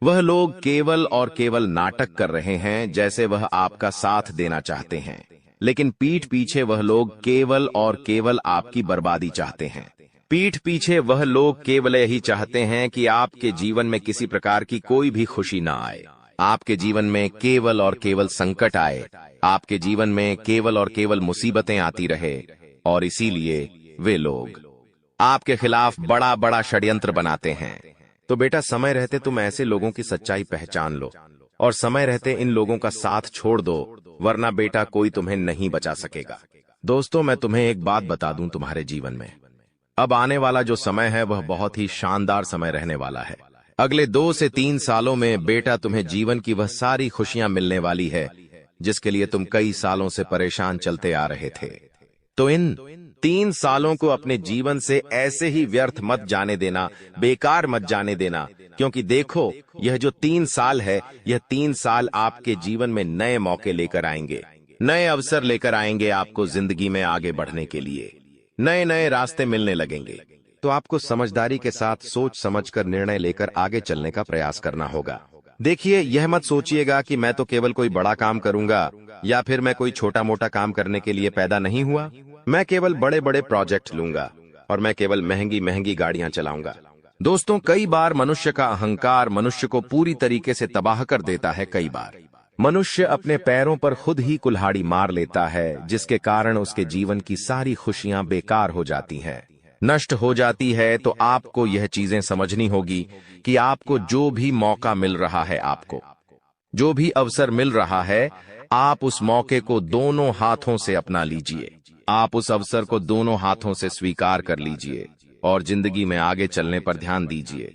S1: वह लोग केवल और केवल नाटक कर रहे हैं, जैसे वह आपका साथ देना चाहते हैं, लेकिन पीठ पीछे वह लोग केवल और केवल आपकी बर्बादी चाहते हैं। पीठ पीछे वह लोग केवल यही चाहते हैं कि आपके जीवन में किसी प्रकार की कोई भी खुशी ना आए, आपके जीवन में केवल और केवल संकट आए, आपके जीवन में केवल और केवल मुसीबतें आती रहे, और इसीलिए वे लोग आपके खिलाफ बड़ा बड़ा षड्यंत्र बनाते हैं। तो बेटा, समय रहते तुम ऐसे लोगों की सच्चाई पहचान लो, और समय रहते इन लोगों का साथ छोड़ दो, वरना बेटा कोई तुम्हें नहीं बचा सकेगा। दोस्तों, मैं तुम्हें एक बात बता दूं, तुम्हारे जीवन में अब आने वाला जो समय है वह बहुत ही शानदार समय रहने वाला है। अगले 2 से 3 सालों में बेटा तुम्हें जीवन की वह सारी खुशियां मिलने वाली है जिसके लिए तुम कई सालों से परेशान चलते आ रहे थे। तो इन 3 सालों को अपने जीवन से ऐसे ही व्यर्थ मत जाने देना, बेकार मत जाने देना, क्योंकि देखो, यह जो 3 साल है, यह 3 साल आपके जीवन में नए मौके लेकर आएंगे, नए अवसर लेकर आएंगे आपको जिंदगी में आगे बढ़ने के लिए। नए नए रास्ते मिलने लगेंगे। तो आपको समझदारी के साथ सोच समझकर निर्णय लेकर आगे चलने का प्रयास करना होगा। देखिए, यह मत सोचिएगा कि मैं तो केवल कोई बड़ा काम करूंगा, या फिर मैं कोई छोटा मोटा काम करने के लिए पैदा नहीं हुआ, मैं केवल बड़े बड़े प्रोजेक्ट लूंगा, और मैं केवल महंगी महंगी गाड़ियां चलाऊंगा। दोस्तों, कई बार मनुष्य का अहंकार मनुष्य को पूरी तरीके से तबाह कर देता है। कई बार मनुष्य अपने पैरों पर खुद ही कुल्हाड़ी मार लेता है, जिसके कारण उसके जीवन की सारी खुशियां बेकार हो जाती हैं, नष्ट हो जाती है। तो आपको यह चीजें समझनी होगी कि आपको जो भी मौका मिल रहा है, आपको जो भी अवसर मिल रहा है, आप उस मौके को दोनों हाथों से अपना लीजिए। आप उस अवसर को दोनों हाथों से स्वीकार कर लीजिए और जिंदगी में आगे चलने पर ध्यान दीजिए।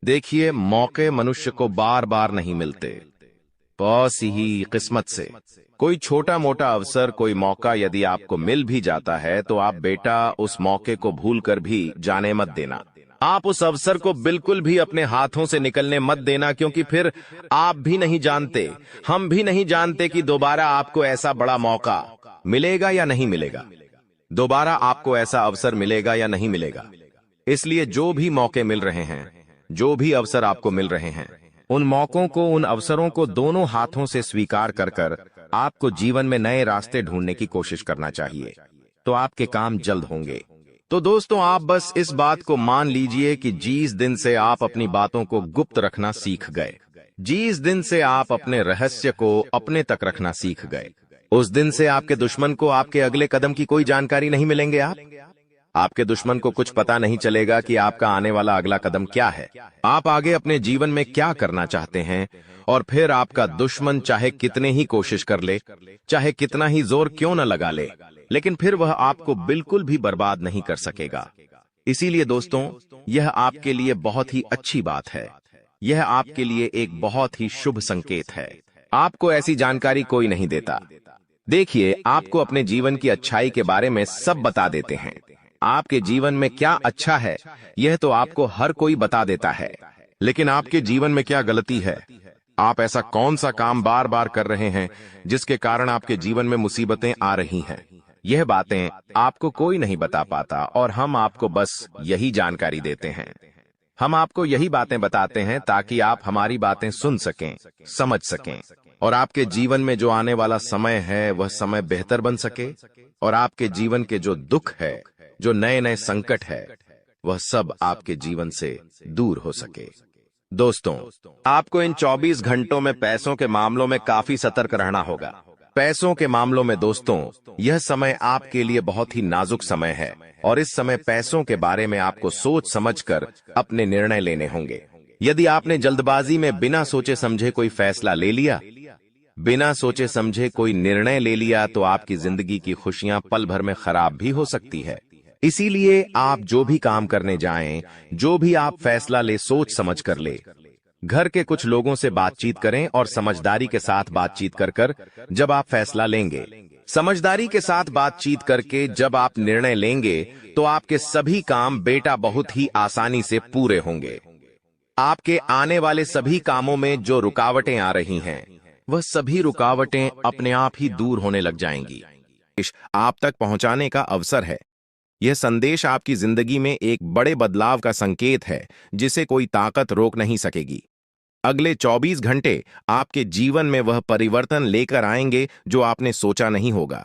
S1: देखिए, मौके मनुष्य को बार बार नहीं मिलते, बस ही किस्मत से। कोई छोटा मोटा अवसर, कोई मौका यदि आपको मिल भी जाता है, तो आप बेटा उस मौके को भूलकर भी जाने मत देना। आप उस अवसर को बिल्कुल भी अपने हाथों से निकलने मत देना, क्योंकि फिर आप भी नहीं जानते, हम भी नहीं जानते कि दोबारा आपको ऐसा बड़ा मौका मिलेगा या नहीं मिलेगा, दोबारा आपको ऐसा अवसर मिलेगा या नहीं मिलेगा। इसलिए जो भी मौके मिल रहे हैं, जो भी अवसर आपको मिल रहे हैं, उन मौकों को, उन अवसरों को दोनों हाथों से स्वीकार कर कर आपको जीवन में नए रास्ते ढूंढने की कोशिश करना चाहिए। तो आपके काम जल्द होंगे। तो दोस्तों, आप बस इस बात को मान लीजिए कि जिस दिन से आप अपनी बातों को गुप्त रखना सीख गए, जिस दिन से आप अपने रहस्य को अपने तक रखना सीख गए, उस दिन से आपके दुश्मन को आपके अगले कदम की कोई जानकारी नहीं मिलेंगे। आपके दुश्मन को कुछ पता नहीं चलेगा कि आपका आने वाला अगला कदम क्या है, आप आगे अपने जीवन में क्या करना चाहते हैं। और फिर आपका दुश्मन चाहे कितने ही कोशिश कर ले, चाहे कितना ही जोर क्यों न लगा ले, लेकिन फिर वह आपको बिल्कुल भी बर्बाद नहीं कर सकेगा। इसीलिए दोस्तों, यह आपके लिए बहुत ही अच्छी बात है, यह आपके लिए एक बहुत ही शुभ संकेत है। आपको ऐसी जानकारी कोई नहीं देता, देखिए, आपको अपने जीवन की अच्छाई के बारे में सब बता देते हैं। आपके जीवन में क्या अच्छा है, यह तो आपको हर कोई बता देता है। लेकिन आपके जीवन में क्या गलती है? आप ऐसा कौन सा काम बार बार कर रहे हैं जिसके कारण आपके जीवन में मुसीबतें आ रही हैं? यह बातें आपको कोई नहीं बता पाता और हम आपको बस यही जानकारी देते हैं। हम आपको यही बातें बताते हैं ताकि आप हमारी बातें सुन सकें, समझ सकें और आपके जीवन में जो आने वाला समय है वह समय बेहतर बन सके और आपके जीवन के जो दुख है, जो नए नए संकट है, वह सब आपके जीवन से दूर हो सके। दोस्तों, आपको इन 24 घंटों में पैसों के मामलों में काफी सतर्क रहना होगा। पैसों के मामलों में दोस्तों, यह समय आपके लिए बहुत ही नाजुक समय है और इस समय पैसों के बारे में आपको सोच समझकर अपने निर्णय लेने होंगे। यदि आपने जल्दबाजी में बिना सोचे समझे कोई फैसला ले लिया, बिना सोचे समझे कोई निर्णय ले लिया, तो आपकी जिंदगी की खुशियां पल भर में खराब भी हो सकती है। इसीलिए आप जो भी काम करने जाएं, जो भी आप फैसला ले, सोच समझ कर ले। घर के कुछ लोगों से बातचीत करें और समझदारी के साथ बातचीत कर जब आप फैसला लेंगे, समझदारी के साथ बातचीत करके जब आप निर्णय लेंगे, तो आपके सभी काम बेटा बहुत ही आसानी से पूरे होंगे। आपके आने वाले सभी कामों में जो रुकावटें आ रही हैं, वह सभी रुकावटें अपने आप ही दूर होने लग जाएंगी। आप तक पहुंचाने का अवसर है। यह संदेश आपकी जिंदगी में एक बड़े बदलाव का संकेत है जिसे कोई ताकत रोक नहीं सकेगी। अगले 24 घंटे आपके जीवन में वह परिवर्तन लेकर आएंगे जो आपने सोचा नहीं होगा।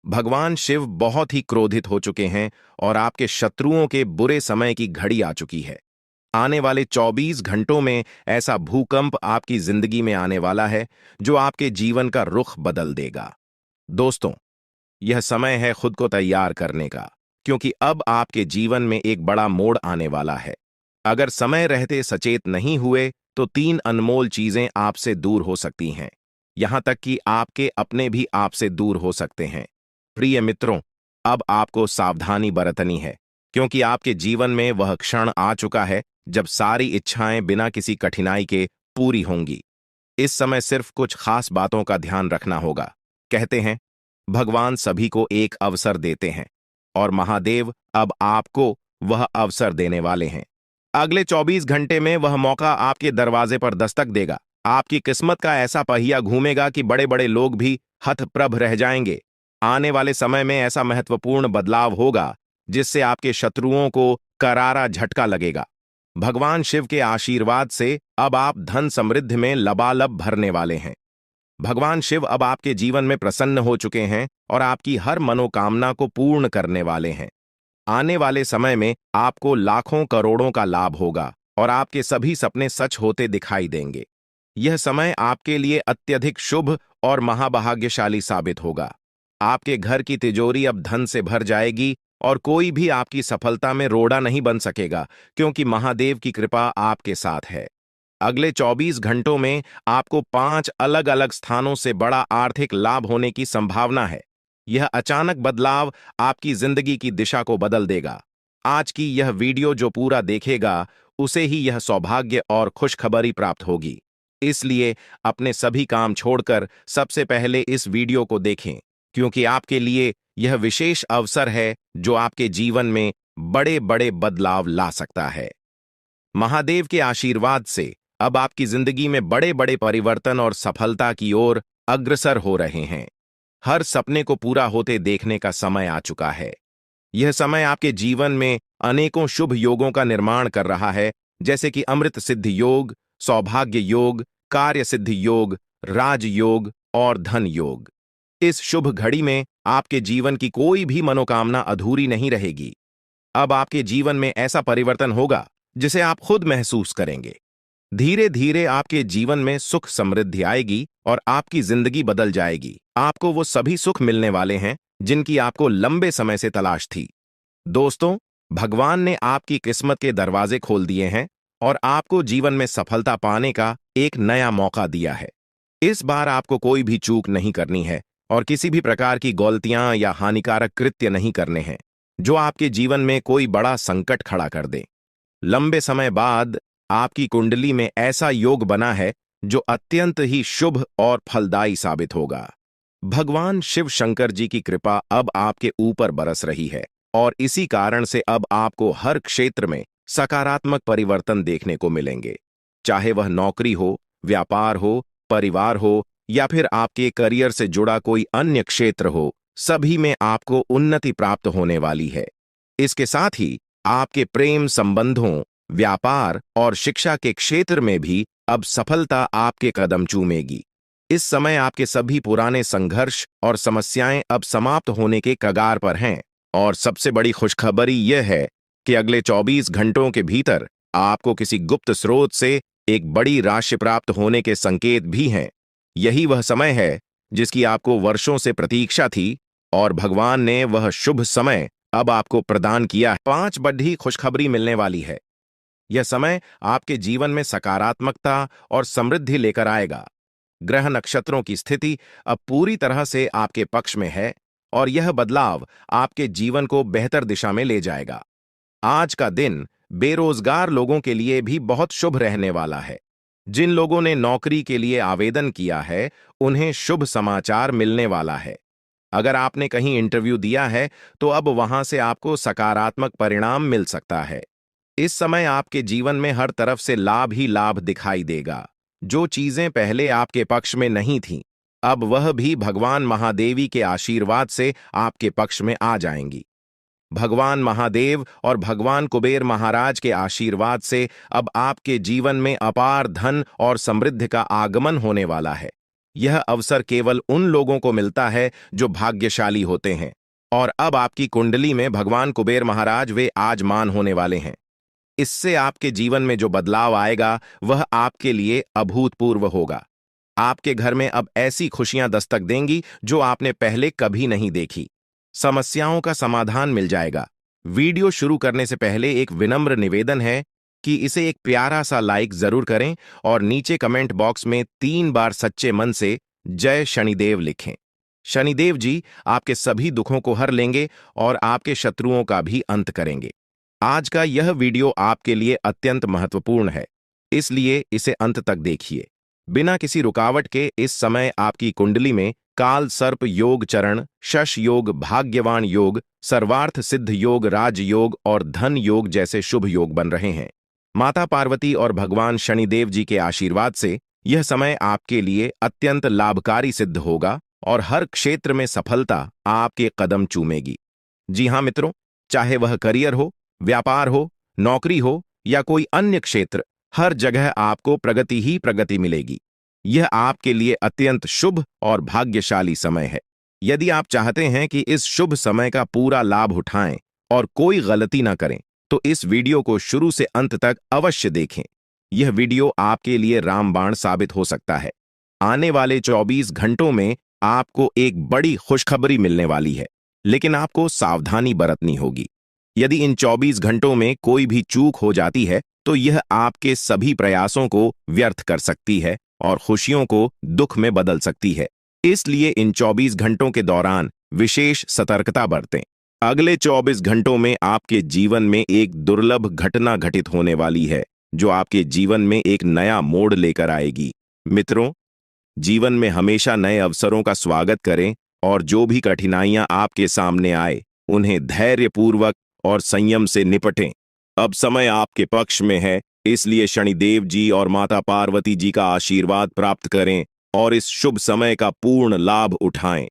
S1: भगवान शिव बहुत ही क्रोधित हो चुके हैं और आपके शत्रुओं के बुरे समय की घड़ी आ चुकी है। आने वाले 24 घंटों में ऐसा भूकंप आपकी जिंदगी में आने वाला है जो आपके जीवन का रुख बदल देगा। दोस्तों, यह समय है खुद को तैयार करने का, क्योंकि अब आपके जीवन में एक बड़ा मोड़ आने वाला है। अगर समय रहते सचेत नहीं हुए तो 3 अनमोल चीजें आपसे दूर हो सकती हैं। यहां तक कि आपके अपने भी आपसे दूर हो सकते हैं। प्रिय मित्रों, अब आपको सावधानी बरतनी है, क्योंकि आपके जीवन में वह क्षण आ चुका है जब सारी इच्छाएं बिना किसी कठिनाई के पूरी होंगी। इस समय सिर्फ कुछ खास बातों का ध्यान रखना होगा। कहते हैं, भगवान सभी को एक अवसर देते हैं और महादेव अब आपको वह अवसर देने वाले हैं। अगले 24 घंटे में वह मौका आपके दरवाजे पर दस्तक देगा। आपकी किस्मत का ऐसा पहिया घूमेगा कि बड़े बड़े लोग भी हतप्रभ रह जाएंगे। आने वाले समय में ऐसा महत्वपूर्ण बदलाव होगा जिससे आपके शत्रुओं को करारा झटका लगेगा। भगवान शिव के आशीर्वाद से अब आप धन समृद्धि में लबालब भरने वाले हैं। भगवान शिव अब आपके जीवन में प्रसन्न हो चुके हैं और आपकी हर मनोकामना को पूर्ण करने वाले हैं। आने वाले समय में आपको लाखों करोड़ों का लाभ होगा और आपके सभी सपने सच होते दिखाई देंगे। यह समय आपके लिए अत्यधिक शुभ और महाभाग्यशाली साबित होगा। आपके घर की तिजोरी अब धन से भर जाएगी और कोई भी आपकी सफलता में रोड़ा नहीं बन सकेगा, क्योंकि महादेव की कृपा आपके साथ है। अगले 24 घंटों में आपको 5 अलग अलग स्थानों से बड़ा आर्थिक लाभ होने की संभावना है। यह अचानक बदलाव आपकी जिंदगी की दिशा को बदल देगा। आज की यह वीडियो जो पूरा देखेगा, उसे ही यह सौभाग्य और खुशखबरी प्राप्त होगी। इसलिए अपने सभी काम छोड़कर सबसे पहले इस वीडियो को देखें, क्योंकि आपके लिए यह विशेष अवसर है जो आपके जीवन में बड़े बड़े बदलाव ला सकता है। महादेव के आशीर्वाद से अब आपकी जिंदगी में बड़े बड़े परिवर्तन और सफलता की ओर अग्रसर हो रहे हैं। हर सपने को पूरा होते देखने का समय आ चुका है। यह समय आपके जीवन में अनेकों शुभ योगों का निर्माण कर रहा है, जैसे कि अमृत सिद्धि योग, सौभाग्य योग, कार्य सिद्धि योग, राजयोग और धन योग। इस शुभ घड़ी में आपके जीवन की कोई भी मनोकामना अधूरी नहीं रहेगी। अब आपके जीवन में ऐसा परिवर्तन होगा जिसे आप खुद महसूस करेंगे। धीरे धीरे आपके जीवन में सुख समृद्धि आएगी और आपकी जिंदगी बदल जाएगी। आपको वो सभी सुख मिलने वाले हैं जिनकी आपको लंबे समय से तलाश थी। दोस्तों, भगवान ने आपकी किस्मत के दरवाजे खोल दिए हैं और आपको जीवन में सफलता पाने का एक नया मौका दिया है। इस बार आपको कोई भी चूक नहीं करनी है और किसी भी प्रकार की गलतियां या हानिकारक कृत्य नहीं करने हैं जो आपके जीवन में कोई बड़ा संकट खड़ा कर दे। लंबे समय बाद आपकी कुंडली में ऐसा योग बना है जो अत्यंत ही शुभ और फलदायी साबित होगा। भगवान शिव शंकर जी की कृपा अब आपके ऊपर बरस रही है और इसी कारण से अब आपको हर क्षेत्र में सकारात्मक परिवर्तन देखने को मिलेंगे। चाहे वह नौकरी हो, व्यापार हो, परिवार हो या फिर आपके करियर से जुड़ा कोई अन्य क्षेत्र हो, सभी में आपको उन्नति प्राप्त होने वाली है। इसके साथ ही आपके प्रेम संबंधों, व्यापार और शिक्षा के क्षेत्र में भी अब सफलता आपके कदम चूमेगी। इस समय आपके सभी पुराने संघर्ष और समस्याएं अब समाप्त होने के कगार पर हैं और सबसे बड़ी खुशखबरी यह है कि अगले 24 घंटों के भीतर आपको किसी गुप्त स्रोत से एक बड़ी राशि प्राप्त होने के संकेत भी हैं। यही वह समय है जिसकी आपको वर्षों से प्रतीक्षा थी और भगवान ने वह शुभ समय अब आपको प्रदान किया है। 5 बड़ी खुशखबरी मिलने वाली है। यह समय आपके जीवन में सकारात्मकता और समृद्धि लेकर आएगा। ग्रह नक्षत्रों की स्थिति अब पूरी तरह से आपके पक्ष में है और यह बदलाव आपके जीवन को बेहतर दिशा में ले जाएगा। आज का दिन बेरोजगार लोगों के लिए भी बहुत शुभ रहने वाला है। जिन लोगों ने नौकरी के लिए आवेदन किया है, उन्हें शुभ समाचार मिलने वाला है। अगर आपने कहीं इंटरव्यू दिया है, तो अब वहां से आपको सकारात्मक परिणाम मिल सकता है। इस समय आपके जीवन में हर तरफ से लाभ ही लाभ दिखाई देगा। जो चीजें पहले आपके पक्ष में नहीं थीं, अब वह भी भगवान महादेवी के आशीर्वाद से आपके पक्ष में आ जाएंगी। भगवान महादेव और भगवान कुबेर महाराज के आशीर्वाद से अब आपके जीवन में अपार धन और समृद्धि का आगमन होने वाला है। यह अवसर केवल उन लोगों को मिलता है जो भाग्यशाली होते हैं और अब आपकी कुंडली में भगवान कुबेर महाराज वे आजमान होने वाले हैं। इससे आपके जीवन में जो बदलाव आएगा वह आपके लिए अभूतपूर्व होगा। आपके घर में अब ऐसी खुशियां दस्तक देंगी जो आपने पहले कभी नहीं देखी। समस्याओं का समाधान मिल जाएगा। वीडियो शुरू करने से पहले एक विनम्र निवेदन है कि इसे एक प्यारा सा लाइक जरूर करें और नीचे कमेंट बॉक्स में 3 बार सच्चे मन से जय शनिदेव लिखें। शनिदेव जी आपके सभी दुखों को हर लेंगे और आपके शत्रुओं का भी अंत करेंगे। आज का यह वीडियो आपके लिए अत्यंत महत्वपूर्ण है, इसलिए इसे अंत तक देखिए। बिना किसी रुकावट के इस समय आपकी कुंडली में काल सर्प योग चरण, शश योग, भाग्यवान योग, सर्वार्थ सिद्ध योग, राज योग और धन योग जैसे शुभ योग बन रहे हैं। माता पार्वती और भगवान शनिदेव जी के आशीर्वाद से यह समय आपके लिए अत्यंत लाभकारी सिद्ध होगा और हर क्षेत्र में सफलता आपके कदम चूमेगी। जी हाँ मित्रों, चाहे वह करियर हो, व्यापार हो, नौकरी हो या कोई अन्य क्षेत्र, हर जगह आपको प्रगति ही प्रगति मिलेगी। यह आपके लिए अत्यंत शुभ और भाग्यशाली समय है। यदि आप चाहते हैं कि इस शुभ समय का पूरा लाभ उठाएं और कोई गलती ना करें, तो इस वीडियो को शुरू से अंत तक अवश्य देखें। यह वीडियो आपके लिए रामबाण साबित हो सकता है। आने वाले 24 घंटों में आपको एक बड़ी खुशखबरी मिलने वाली है, लेकिन आपको सावधानी बरतनी होगी। यदि इन 24 घंटों में कोई भी चूक हो जाती है, तो यह आपके सभी प्रयासों को व्यर्थ कर सकती है और खुशियों को दुख में बदल सकती है। इसलिए इन 24 घंटों के दौरान विशेष सतर्कता बरतें। अगले 24 घंटों में आपके जीवन में एक दुर्लभ घटना घटित होने वाली है, जो आपके जीवन में एक नया मोड़ लेकर आएगी। मित्रों, जीवन में हमेशा नए अवसरों का स्वागत करें और जो भी कठिनाइयां आपके सामने आए, उन्हें धैर्यपूर्वक और संयम से निपटें। अब समय आपके पक्ष में है, इसलिए शनिदेव जी और माता पार्वती जी का आशीर्वाद प्राप्त करें और इस शुभ समय का पूर्ण लाभ उठाएं।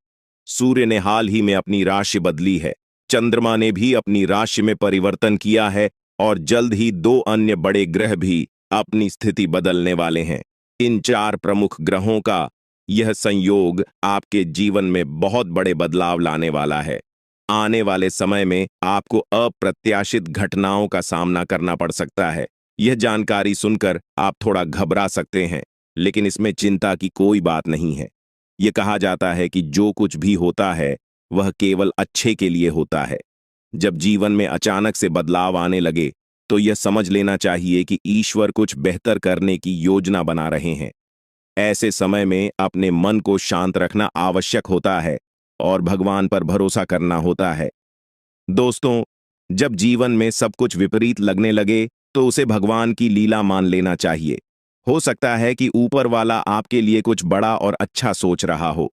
S1: सूर्य ने हाल ही में अपनी राशि बदली है, चंद्रमा ने भी अपनी राशि में परिवर्तन किया है और जल्द ही 2 अन्य बड़े ग्रह भी अपनी स्थिति बदलने वाले हैं। इन 4 प्रमुख ग्रहों का यह संयोग आपके जीवन में बहुत बड़े बदलाव लाने वाला है। आने वाले समय में आपको अप्रत्याशित घटनाओं का सामना करना पड़ सकता है। यह जानकारी सुनकर आप थोड़ा घबरा सकते हैं, लेकिन इसमें चिंता की कोई बात नहीं है। यह कहा जाता है कि जो कुछ भी होता है वह केवल अच्छे के लिए होता है। जब जीवन में अचानक से बदलाव आने लगे, तो यह समझ लेना चाहिए कि ईश्वर कुछ बेहतर करने की योजना बना रहे हैं। ऐसे समय में अपने मन को शांत रखना आवश्यक होता है और भगवान पर भरोसा करना होता है। दोस्तों, जब जीवन में सब कुछ विपरीत लगने लगे, तो उसे भगवान की लीला मान लेना चाहिए। हो सकता है कि ऊपर वाला आपके लिए कुछ बड़ा और अच्छा सोच रहा हो।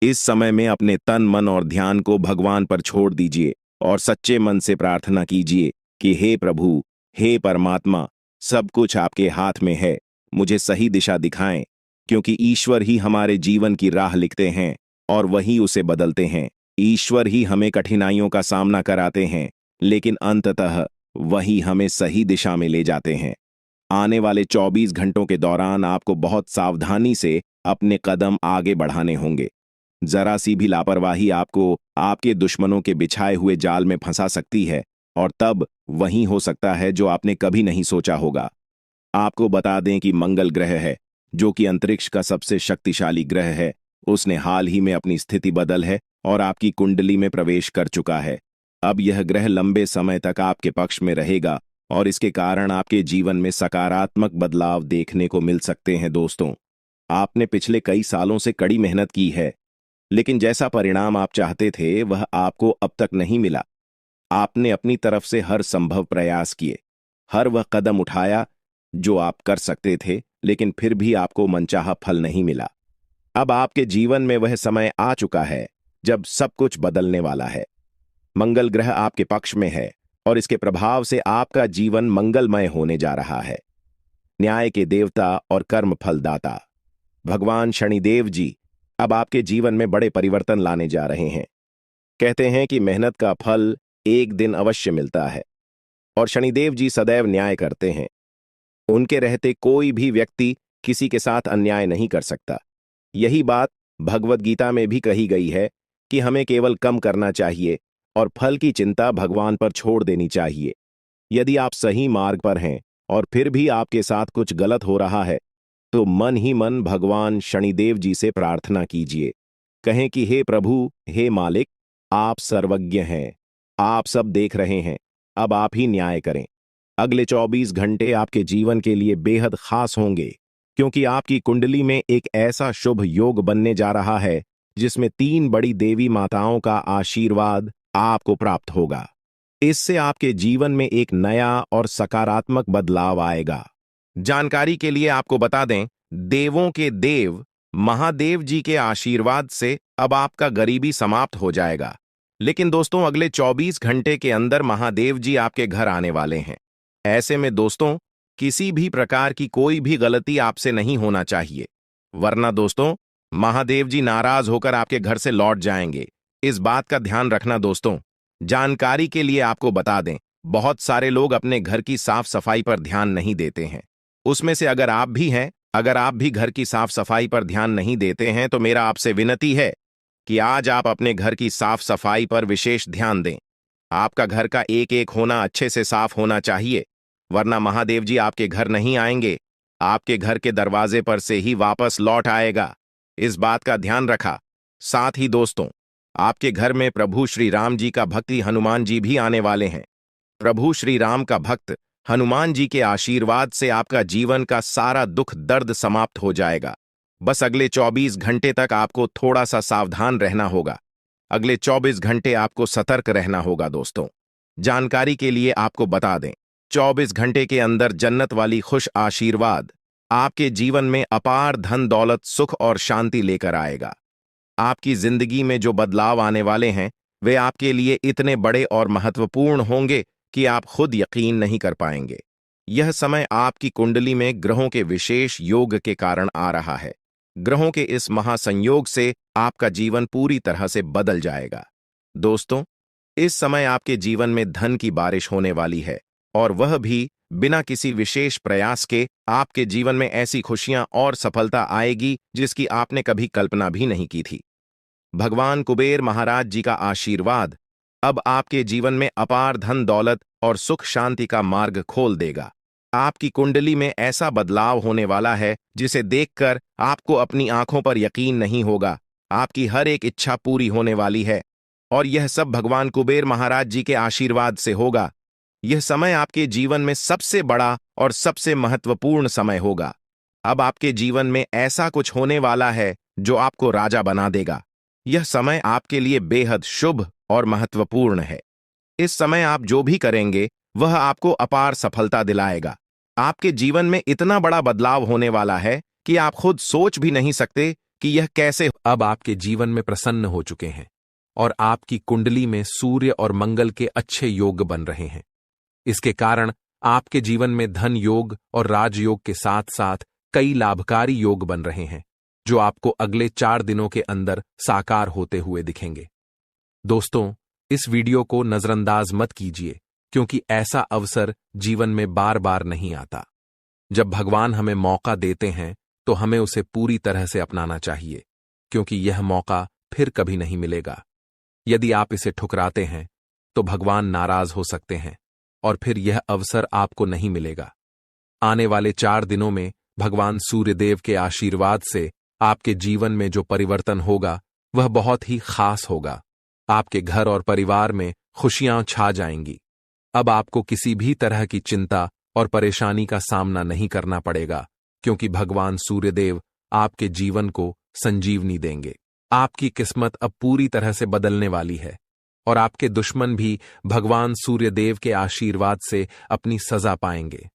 S1: इस समय में अपने तन मन और ध्यान को भगवान पर छोड़ दीजिए और सच्चे मन से प्रार्थना कीजिए कि हे प्रभु, हे परमात्मा, सब कुछ आपके हाथ में है, मुझे सही दिशा दिखाएं, क्योंकि ईश्वर ही हमारे जीवन की राह लिखते हैं और वही उसे बदलते हैं। ईश्वर ही हमें कठिनाइयों का सामना कराते हैं, लेकिन अंततः वही हमें सही दिशा में ले जाते हैं। आने वाले 24 घंटों के दौरान आपको बहुत सावधानी से अपने कदम आगे बढ़ाने होंगे। जरा सी भी लापरवाही आपको आपके दुश्मनों के बिछाए हुए जाल में फंसा सकती है और तब वही हो सकता है जो आपने कभी नहीं सोचा होगा। आपको बता दें कि मंगल ग्रह है, जो कि अंतरिक्ष का सबसे शक्तिशाली ग्रह है, उसने हाल ही में अपनी स्थिति बदल है और आपकी कुंडली में प्रवेश कर चुका है। अब यह ग्रह लंबे समय तक आपके पक्ष में रहेगा और इसके कारण आपके जीवन में सकारात्मक बदलाव देखने को मिल सकते हैं। दोस्तों, आपने पिछले कई सालों से कड़ी मेहनत की है, लेकिन जैसा परिणाम आप चाहते थे वह आपको अब तक नहीं मिला। आपने अपनी तरफ से हर संभव प्रयास किए, हर वह कदम उठाया जो आप कर सकते थे, लेकिन फिर भी आपको मनचाहा फल नहीं मिला। अब आपके जीवन में वह समय आ चुका है जब सब कुछ बदलने वाला है। मंगल ग्रह आपके पक्ष में है और इसके प्रभाव से आपका जीवन मंगलमय होने जा रहा है। न्याय के देवता और कर्म फलदाता भगवान शनिदेव जी अब आपके जीवन में बड़े परिवर्तन लाने जा रहे हैं। कहते हैं कि मेहनत का फल एक दिन अवश्य मिलता है और शनिदेव जी सदैव न्याय करते हैं। उनके रहते कोई भी व्यक्ति किसी के साथ अन्याय नहीं कर सकता। यही बात भगवद गीता में भी कही गई है कि हमें केवल कम करना चाहिए और फल की चिंता भगवान पर छोड़ देनी चाहिए। यदि आप सही मार्ग पर हैं और फिर भी आपके साथ कुछ गलत हो रहा है, तो मन ही मन भगवान शनिदेव जी से प्रार्थना कीजिए। कहें कि हे प्रभु, हे मालिक, आप सर्वज्ञ हैं, आप सब देख रहे हैं, अब आप ही न्याय करें। अगले 24 घंटे आपके जीवन के लिए बेहद खास होंगे, क्योंकि आपकी कुंडली में एक ऐसा शुभ योग बनने जा रहा है जिसमें 3 बड़ी देवी माताओं का आशीर्वाद आपको प्राप्त होगा। इससे आपके जीवन में एक नया और सकारात्मक बदलाव आएगा। जानकारी के लिए आपको बता दें, देवों के देव महादेव जी के आशीर्वाद से अब आपका गरीबी समाप्त हो जाएगा। लेकिन दोस्तों, अगले 24 घंटे के अंदर महादेव जी आपके घर आने वाले हैं। ऐसे में दोस्तों, किसी भी प्रकार की कोई भी गलती आपसे नहीं होना चाहिए, वरना दोस्तों महादेव जी नाराज होकर आपके घर से लौट जाएंगे। इस बात का ध्यान रखना दोस्तों। जानकारी के लिए आपको बता दें, बहुत सारे लोग अपने घर की साफ सफाई पर ध्यान नहीं देते हैं। उसमें से अगर आप भी हैं, अगर आप भी घर की साफ सफाई पर ध्यान नहीं देते हैं, तो मेरा आपसे विनती है कि आज आप अपने घर की साफ सफाई पर विशेष ध्यान दें। आपका घर का एक एक होना अच्छे से साफ होना चाहिए, वरना महादेव जी आपके घर नहीं आएंगे, आपके घर के दरवाजे पर से ही वापस लौट आएगा। इस बात का ध्यान रखा। साथ ही दोस्तों, आपके घर में प्रभु श्री राम जी का भक्ति हनुमान जी भी आने वाले हैं। प्रभु श्री राम का भक्त हनुमान जी के आशीर्वाद से आपका जीवन का सारा दुख दर्द समाप्त हो जाएगा। बस अगले 24 घंटे तक आपको थोड़ा सा सावधान रहना होगा। अगले 24 घंटे आपको सतर्क रहना होगा दोस्तों। जानकारी के लिए आपको बता दें, 24 घंटे के अंदर जन्नत वाली खुश आशीर्वाद आपके जीवन में अपार धन दौलत सुख और शांति लेकर आएगा। आपकी जिंदगी में जो बदलाव आने वाले हैं वे आपके लिए इतने बड़े और महत्वपूर्ण होंगे कि आप खुद यकीन नहीं कर पाएंगे। यह समय आपकी कुंडली में ग्रहों के विशेष योग के कारण आ रहा है। ग्रहों के इस महासंयोग से आपका जीवन पूरी तरह से बदल जाएगा। दोस्तों, इस समय आपके जीवन में धन की बारिश होने वाली है और वह भी बिना किसी विशेष प्रयास के। आपके जीवन में ऐसी खुशियां और सफलता आएगी जिसकी आपने कभी कल्पना भी नहीं की थी। भगवान कुबेर महाराज जी का आशीर्वाद अब आपके जीवन में अपार धन दौलत और सुख शांति का मार्ग खोल देगा। आपकी कुंडली में ऐसा बदलाव होने वाला है जिसे देखकर आपको अपनी आंखों पर यकीन नहीं होगा। आपकी हर एक इच्छा पूरी होने वाली है और यह सब भगवान कुबेर महाराज जी के आशीर्वाद से होगा। यह समय आपके जीवन में सबसे बड़ा और सबसे महत्वपूर्ण समय होगा। अब आपके जीवन में ऐसा कुछ होने वाला है जो आपको राजा बना देगा। यह समय आपके लिए बेहद शुभ और महत्वपूर्ण है। इस समय आप जो भी करेंगे वह आपको अपार सफलता दिलाएगा। आपके जीवन में इतना बड़ा बदलाव होने वाला है कि आप खुद सोच भी नहीं सकते कि यह कैसे।
S2: अब आपके जीवन में प्रसन्न हो चुके हैं और आपकी कुंडली में सूर्य और मंगल के अच्छे योग बन रहे हैं। इसके कारण आपके जीवन में धन योग और राजयोग के साथ साथ कई लाभकारी योग बन रहे हैं, जो आपको अगले 4 दिनों के अंदर साकार होते हुए दिखेंगे। दोस्तों, इस वीडियो को नजरअंदाज मत कीजिए, क्योंकि ऐसा अवसर जीवन में बार बार नहीं आता। जब भगवान हमें मौका देते हैं तो हमें उसे पूरी तरह से अपनाना चाहिए, क्योंकि यह मौका फिर कभी नहीं मिलेगा। यदि आप इसे ठुकराते हैं तो भगवान नाराज हो सकते हैं और फिर यह अवसर आपको नहीं मिलेगा। आने वाले 4 दिनों में भगवान सूर्यदेव के आशीर्वाद से आपके जीवन में जो परिवर्तन होगा वह बहुत ही खास होगा। आपके घर और परिवार में खुशियां छा जाएंगी। अब आपको किसी भी तरह की चिंता और परेशानी का सामना नहीं करना पड़ेगा, क्योंकि भगवान सूर्यदेव आपके जीवन को संजीवनी देंगे। आपकी किस्मत अब पूरी तरह से बदलने वाली है और आपके दुश्मन भी भगवान सूर्यदेव के आशीर्वाद से अपनी सजा पाएंगे।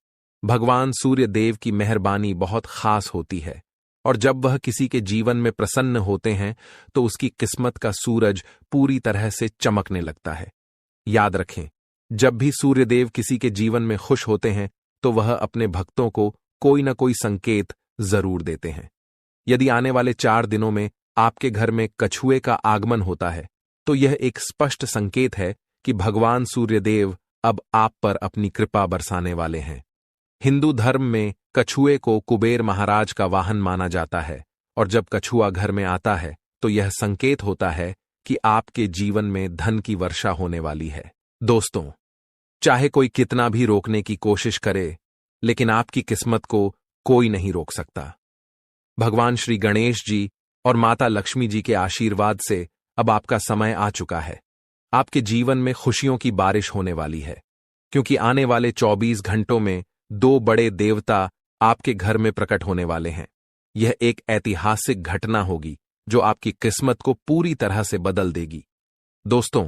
S2: भगवान सूर्यदेव की मेहरबानी बहुत खास होती है और जब वह किसी के जीवन में प्रसन्न होते हैं तो उसकी किस्मत का सूरज पूरी तरह से चमकने लगता है। याद रखें, जब भी सूर्यदेव किसी के जीवन में खुश होते हैं तो वह अपने भक्तों को कोई न कोई संकेत जरूर देते हैं। यदि आने वाले 4 दिनों में आपके घर में कछुए का आगमन होता है तो यह एक स्पष्ट संकेत है कि भगवान सूर्यदेव अब आप पर अपनी कृपा बरसाने वाले हैं। हिंदू धर्म में कछुए को कुबेर महाराज का वाहन माना जाता है और जब कछुआ घर में आता है तो यह संकेत होता है कि आपके जीवन में धन की वर्षा होने वाली है। दोस्तों, चाहे कोई कितना भी रोकने की कोशिश करे, लेकिन आपकी किस्मत को कोई नहीं रोक सकता। भगवान श्री गणेश जी और माता लक्ष्मी जी के आशीर्वाद से अब आपका समय आ चुका है। आपके जीवन में खुशियों की बारिश होने वाली है, क्योंकि आने वाले 24 घंटों में 2 बड़े देवता आपके घर में प्रकट होने वाले हैं। यह एक ऐतिहासिक घटना होगी जो आपकी किस्मत को पूरी तरह से बदल देगी। दोस्तों,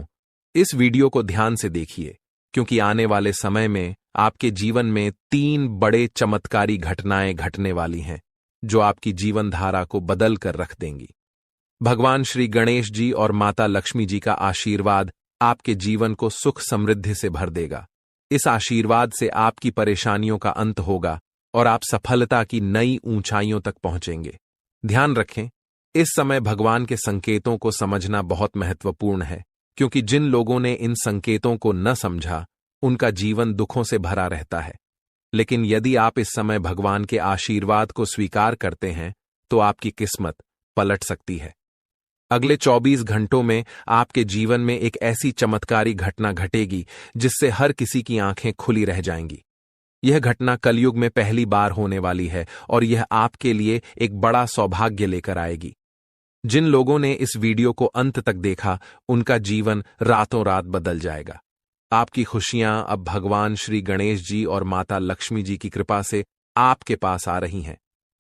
S2: इस वीडियो को ध्यान से देखिए, क्योंकि आने वाले समय में आपके जीवन में 3 बड़े चमत्कारी घटनाएं घटने वाली हैं, जो आपकी जीवन धारा को बदल कर रख देंगी। भगवान श्री गणेश जी और माता लक्ष्मी जी का आशीर्वाद आपके जीवन को सुख समृद्धि से भर देगा। इस आशीर्वाद से आपकी परेशानियों का अंत होगा और आप सफलता की नई ऊंचाइयों तक पहुंचेंगे। ध्यान रखें, इस समय भगवान के संकेतों को समझना बहुत महत्वपूर्ण है, क्योंकि जिन लोगों ने इन संकेतों को न समझा उनका जीवन दुखों से भरा रहता है। लेकिन यदि आप इस समय भगवान के आशीर्वाद को स्वीकार करते हैं तो आपकी किस्मत पलट सकती है। अगले 24 घंटों में आपके जीवन में एक ऐसी चमत्कारी घटना घटेगी जिससे हर किसी की आंखें खुली रह जाएंगी। यह घटना कलयुग में पहली बार होने वाली है और यह आपके लिए एक बड़ा सौभाग्य लेकर आएगी। जिन लोगों ने इस वीडियो को अंत तक देखा उनका जीवन रातों रात बदल जाएगा। आपकी खुशियां अब भगवान श्री गणेश जी और माता लक्ष्मी जी की कृपा से आपके पास आ रही हैं।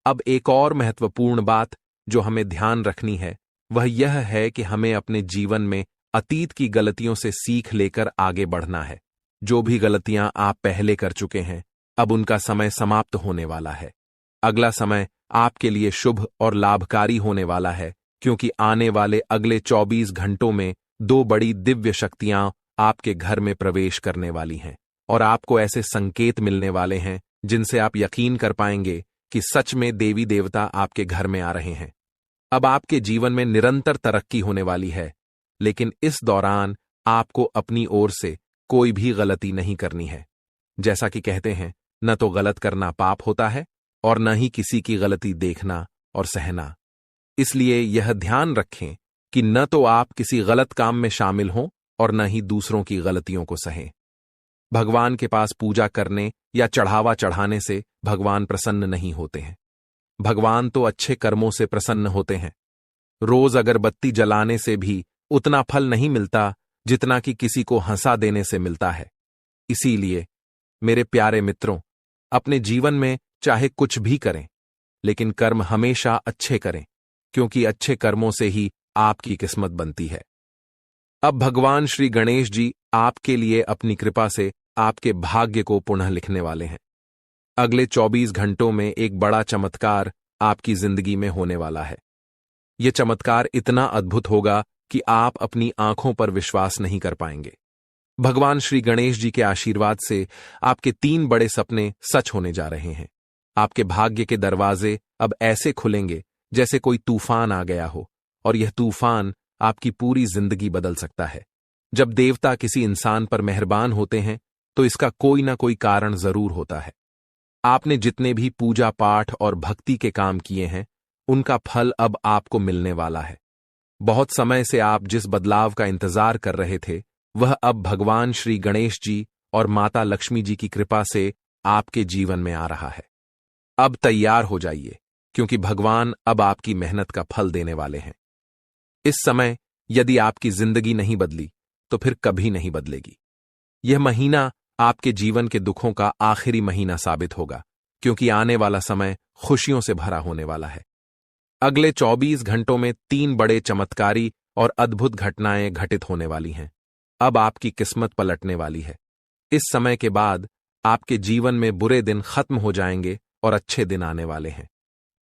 S2: अब एक और महत्वपूर्ण बात जो हमें ध्यान रखनी है वह यह है कि हमें अपने जीवन में अतीत की गलतियों से सीख लेकर आगे बढ़ना है। जो भी गलतियां आप पहले कर चुके हैं, अब उनका समय समाप्त होने वाला है। अगला समय आपके लिए शुभ और लाभकारी होने वाला है, क्योंकि आने वाले अगले 24 घंटों में 2 बड़ी दिव्य शक्तियां आपके घर में प्रवेश करने वाली हैं और आपको ऐसे संकेत मिलने वाले हैं जिनसे आप यकीन कर पाएंगे कि सच में देवी देवता आपके घर में आ रहे हैं। अब आपके जीवन में निरंतर तरक्की होने वाली है, लेकिन इस दौरान आपको अपनी ओर से कोई भी गलती नहीं करनी है। जैसा कि कहते हैं, न तो गलत करना पाप होता है और न ही किसी की गलती देखना और सहना। इसलिए यह ध्यान रखें कि न तो आप किसी गलत काम में शामिल हों और न ही दूसरों की गलतियों को सहें। भगवान के पास पूजा करने या चढ़ावा चढ़ाने से भगवान प्रसन्न नहीं होते हैं। भगवान तो अच्छे कर्मों से प्रसन्न होते हैं। रोज अगरबत्ती जलाने से भी उतना फल नहीं मिलता जितना कि किसी को हंसा देने से मिलता है। इसीलिए मेरे प्यारे मित्रों, अपने जीवन में चाहे कुछ भी करें, लेकिन कर्म हमेशा अच्छे करें, क्योंकि अच्छे कर्मों से ही आपकी किस्मत बनती है। अब भगवान श्री गणेश जी आपके लिए अपनी कृपा से आपके भाग्य को पुनः लिखने वाले हैं। अगले 24 घंटों में एक बड़ा चमत्कार आपकी जिंदगी में होने वाला है। यह चमत्कार इतना अद्भुत होगा कि आप अपनी आंखों पर विश्वास नहीं कर पाएंगे। भगवान श्री गणेश जी के आशीर्वाद से आपके 3 बड़े सपने सच होने जा रहे हैं। आपके भाग्य के दरवाजे अब ऐसे खुलेंगे जैसे कोई तूफान आ गया हो, और यह तूफान आपकी पूरी जिंदगी बदल सकता है। जब देवता किसी इंसान पर मेहरबान होते हैं तो इसका कोई ना कोई कारण जरूर होता है। आपने जितने भी पूजा पाठ और भक्ति के काम किए हैं, उनका फल अब आपको मिलने वाला है। बहुत समय से आप जिस बदलाव का इंतजार कर रहे थे, वह अब भगवान श्री गणेश जी और माता लक्ष्मी जी की कृपा से आपके जीवन में आ रहा है। अब तैयार हो जाइए, क्योंकि भगवान अब आपकी मेहनत का फल देने वाले हैं। इस समय यदि आपकी जिंदगी नहीं बदली तो फिर कभी नहीं बदलेगी। यह महीना आपके जीवन के दुखों का आखिरी महीना साबित होगा, क्योंकि आने वाला समय खुशियों से भरा होने वाला है। अगले 24 घंटों में 3 बड़े चमत्कारी और अद्भुत घटनाएं घटित होने वाली हैं। अब आपकी किस्मत पलटने वाली है। इस समय के बाद आपके जीवन में बुरे दिन खत्म हो जाएंगे और अच्छे दिन आने वाले हैं।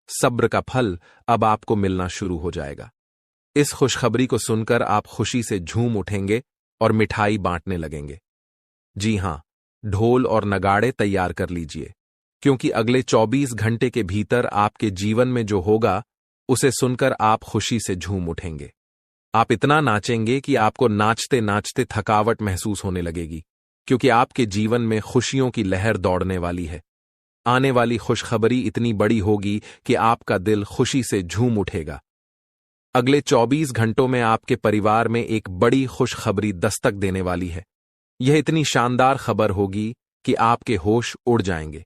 S2: सब्र का फल अब आपको मिलना शुरू हो जाएगा। इस खुशखबरी को सुनकर आप खुशी से झूम उठेंगे और मिठाई बांटने लगेंगे। जी हां, ढोल और नगाड़े तैयार कर लीजिए, क्योंकि अगले 24 घंटे के भीतर आपके जीवन में जो होगा उसे सुनकर आप खुशी से झूम उठेंगे। आप इतना नाचेंगे कि आपको नाचते नाचते थकावट महसूस होने लगेगी, क्योंकि आपके जीवन में खुशियों की लहर दौड़ने वाली है। आने वाली खुशखबरी इतनी बड़ी होगी कि आपका दिल खुशी से झूम उठेगा। अगले 24 घंटों में आपके परिवार में एक बड़ी खुशखबरी दस्तक देने वाली है। यह इतनी शानदार खबर होगी कि आपके होश उड़ जाएंगे।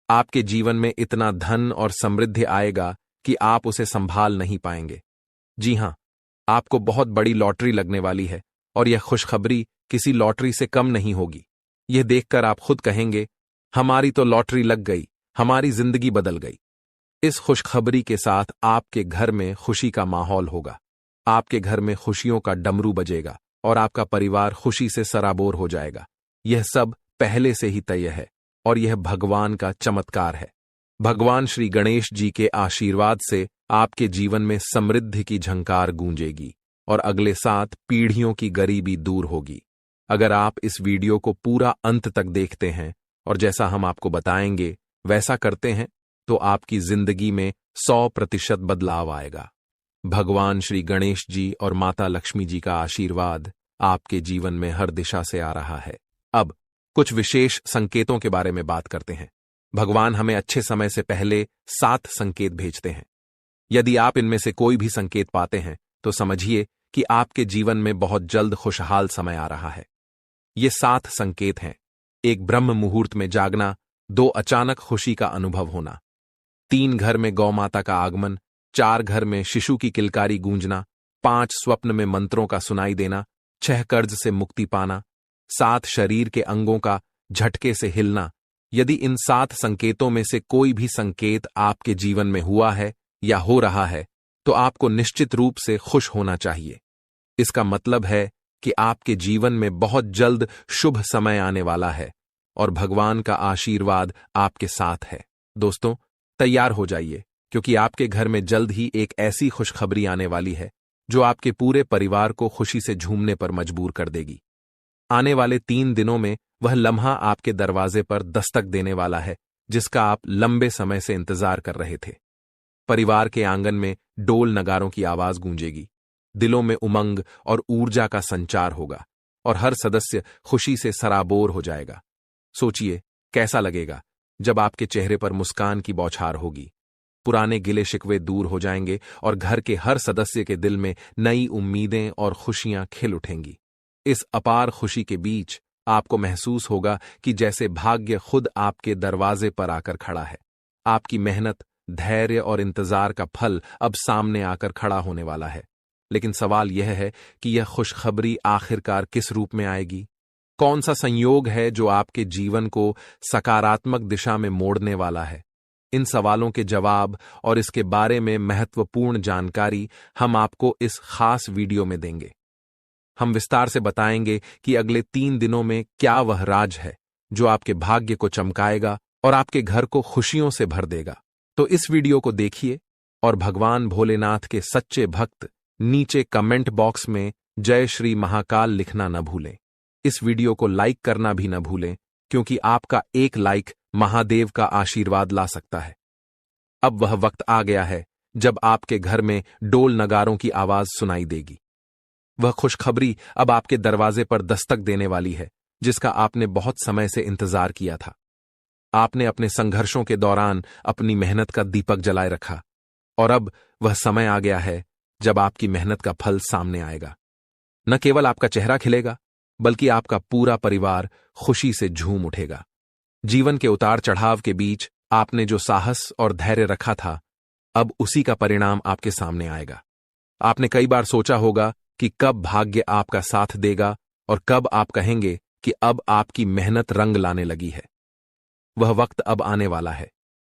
S2: आपके जीवन में इतना धन और समृद्धि आएगा कि आप उसे संभाल नहीं पाएंगे। जी हां, आपको बहुत बड़ी लॉटरी लगने वाली है, और यह खुशखबरी किसी लॉटरी से कम नहीं होगी। यह देखकर आप खुद कहेंगे, हमारी तो लॉटरी लग गई, हमारी जिंदगी बदल गई। इस खुशखबरी के साथ आपके घर में खुशी का माहौल होगा। आपके घर में खुशियों का डमरू बजेगा और आपका परिवार खुशी से सराबोर हो जाएगा। यह सब पहले से ही तय है, और यह भगवान का चमत्कार है। भगवान श्री गणेश जी के आशीर्वाद से आपके जीवन में समृद्धि की झंकार गूंजेगी और अगले 7 पीढ़ियों की गरीबी दूर होगी। अगर आप इस वीडियो को पूरा अंत तक देखते हैं और जैसा हम आपको बताएंगे वैसा करते हैं, तो आपकी जिंदगी में 100% बदलाव आएगा। भगवान श्री गणेश जी और माता लक्ष्मी जी का आशीर्वाद आपके जीवन में हर दिशा से आ रहा है। अब कुछ विशेष संकेतों के बारे में बात करते हैं। भगवान हमें अच्छे समय से पहले 7 संकेत भेजते हैं। यदि आप इनमें से कोई भी संकेत पाते हैं तो समझिए कि आपके जीवन में बहुत जल्द खुशहाल समय आ रहा है। ये 7 संकेत हैं। 1 ब्रह्म मुहूर्त में जागना, 2 अचानक खुशी का अनुभव होना, 3 घर में गौ माता का आगमन, 4 घर में शिशु की किलकारी गूंजना, 5 स्वप्न में मंत्रों का सुनाई देना, 6 कर्ज से मुक्ति पाना, 7 शरीर के अंगों का झटके से हिलना। यदि इन 7 संकेतों में से कोई भी संकेत आपके जीवन में हुआ है या हो रहा है, तो आपको निश्चित रूप से खुश होना चाहिए। इसका मतलब है कि आपके जीवन में बहुत जल्द शुभ समय आने वाला है और भगवान का आशीर्वाद आपके साथ है। दोस्तों, तैयार हो जाइए, क्योंकि आपके घर में जल्द ही एक ऐसी खुशखबरी आने वाली है जो आपके पूरे परिवार को खुशी से झूमने पर मजबूर कर देगी। आने वाले 3 दिनों में वह लम्हा आपके दरवाजे पर दस्तक देने वाला है जिसका आप लंबे समय से इंतजार कर रहे थे। परिवार के आंगन में डोल नगारों की आवाज गूंजेगी, दिलों में उमंग और ऊर्जा का संचार होगा और हर सदस्य खुशी से सराबोर हो जाएगा। सोचिए कैसा लगेगा जब आपके चेहरे पर मुस्कान की बौछार होगी। पुराने गिले शिकवे दूर हो जाएंगे और घर के हर सदस्य के दिल में नई उम्मीदें और खुशियां खिल उठेंगी। इस अपार खुशी के बीच आपको महसूस होगा कि जैसे भाग्य खुद आपके दरवाजे पर आकर खड़ा है। आपकी मेहनत, धैर्य और इंतजार का फल अब सामने आकर खड़ा होने वाला है। लेकिन सवाल यह है कि यह खुशखबरी आखिरकार किस रूप में आएगी? कौन सा संयोग है जो आपके जीवन को सकारात्मक दिशा में मोड़ने वाला है? इन सवालों के जवाब और इसके बारे में महत्वपूर्ण जानकारी हम आपको इस खास वीडियो में देंगे। हम विस्तार से बताएंगे कि अगले 3 दिनों में क्या वह राज है जो आपके भाग्य को चमकाएगा और आपके घर को खुशियों से भर देगा। तो इस वीडियो को देखिए और भगवान भोलेनाथ के सच्चे भक्त नीचे कमेंट बॉक्स में जय श्री महाकाल लिखना न भूलें। इस वीडियो को लाइक करना भी न भूलें, क्योंकि आपका एक लाइक महादेव का आशीर्वाद ला सकता है। अब वह वक्त आ गया है जब आपके घर में डोल नगारों की आवाज सुनाई देगी। वह खुशखबरी अब आपके दरवाजे पर दस्तक देने वाली है, जिसका आपने बहुत समय से इंतजार किया था। आपने अपने संघर्षों के दौरान अपनी मेहनत का दीपक जलाए रखा, और अब वह समय आ गया है जब आपकी मेहनत का फल सामने आएगा। न केवल आपका चेहरा खिलेगा, बल्कि आपका पूरा परिवार खुशी से झूम उठेगा। जीवन के उतार चढ़ाव के बीच आपने जो साहस और धैर्य रखा था, अब उसी का परिणाम आपके सामने आएगा। आपने कई बार सोचा होगा कि कब भाग्य आपका साथ देगा और कब आप कहेंगे कि अब आपकी मेहनत रंग लाने लगी है। वह वक्त अब आने वाला है।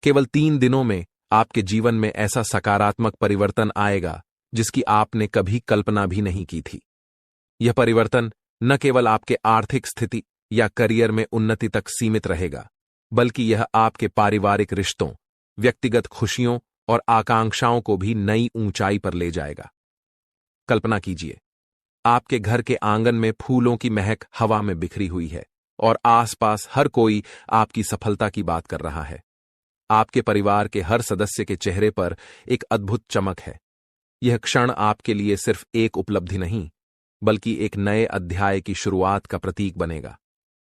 S2: केवल 3 दिनों में आपके जीवन में ऐसा सकारात्मक परिवर्तन आएगा जिसकी आपने कभी कल्पना भी नहीं की थी। यह परिवर्तन न केवल आपके आर्थिक स्थिति या करियर में उन्नति तक सीमित रहेगा, बल्कि यह आपके पारिवारिक रिश्तों, व्यक्तिगत खुशियों और आकांक्षाओं को भी नई ऊंचाई पर ले जाएगा। कल्पना कीजिए, आपके घर के आंगन में फूलों की महक हवा में बिखरी हुई है और आसपास हर कोई आपकी सफलता की बात कर रहा है। आपके परिवार के हर सदस्य के चेहरे पर एक अद्भुत चमक है। यह क्षण आपके लिए सिर्फ एक उपलब्धि नहीं, बल्कि एक नए अध्याय की शुरुआत का प्रतीक बनेगा।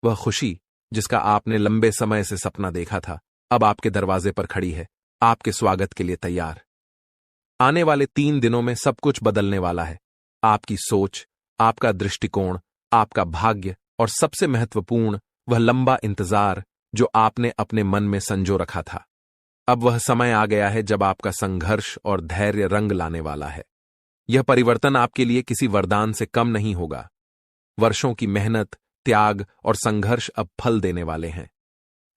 S2: वह खुशी जिसका आपने लंबे समय से सपना देखा था, अब आपके दरवाजे पर खड़ी है, आपके स्वागत के लिए तैयार। आने वाले 3 दिनों में सब कुछ बदलने वाला है। आपकी सोच, आपका दृष्टिकोण, आपका भाग्य और सबसे महत्वपूर्ण वह लंबा इंतजार जो आपने अपने मन में संजो रखा था। अब वह समय आ गया है जब आपका संघर्ष और धैर्य रंग लाने वाला है। यह परिवर्तन आपके लिए किसी वरदान से कम नहीं होगा। वर्षों की मेहनत, त्याग और संघर्ष अब फल देने वाले हैं।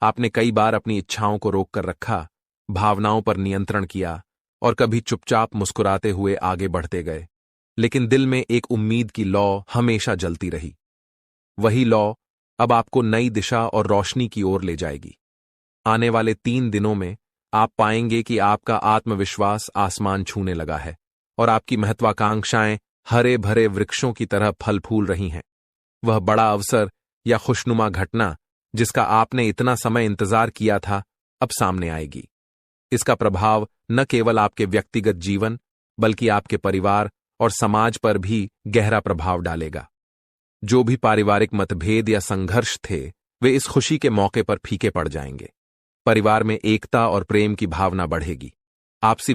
S2: आपने कई बार अपनी इच्छाओं को रोक कर रखा, भावनाओं पर नियंत्रण किया और कभी चुपचाप मुस्कुराते हुए आगे बढ़ते गए, लेकिन दिल में एक उम्मीद की लौ हमेशा जलती रही। वही लौ अब आपको नई दिशा और रोशनी की ओर ले जाएगी। आने वाले 3 दिनों में आप पाएंगे कि आपका आत्मविश्वास आसमान छूने लगा है और आपकी महत्वाकांक्षाएं हरे भरे वृक्षों की तरह फल फूल रही हैं। वह बड़ा अवसर या खुशनुमा घटना जिसका आपने इतना समय इंतजार किया था, अब सामने आएगी। इसका प्रभाव न केवल आपके व्यक्तिगत जीवन, बल्कि आपके परिवार और समाज पर भी गहरा प्रभाव डालेगा। जो भी पारिवारिक मतभेद या संघर्ष थे, वे इस खुशी के मौके पर फीके पड़ जाएंगे। परिवार में एकता और प्रेम की भावना बढ़ेगी। आपसी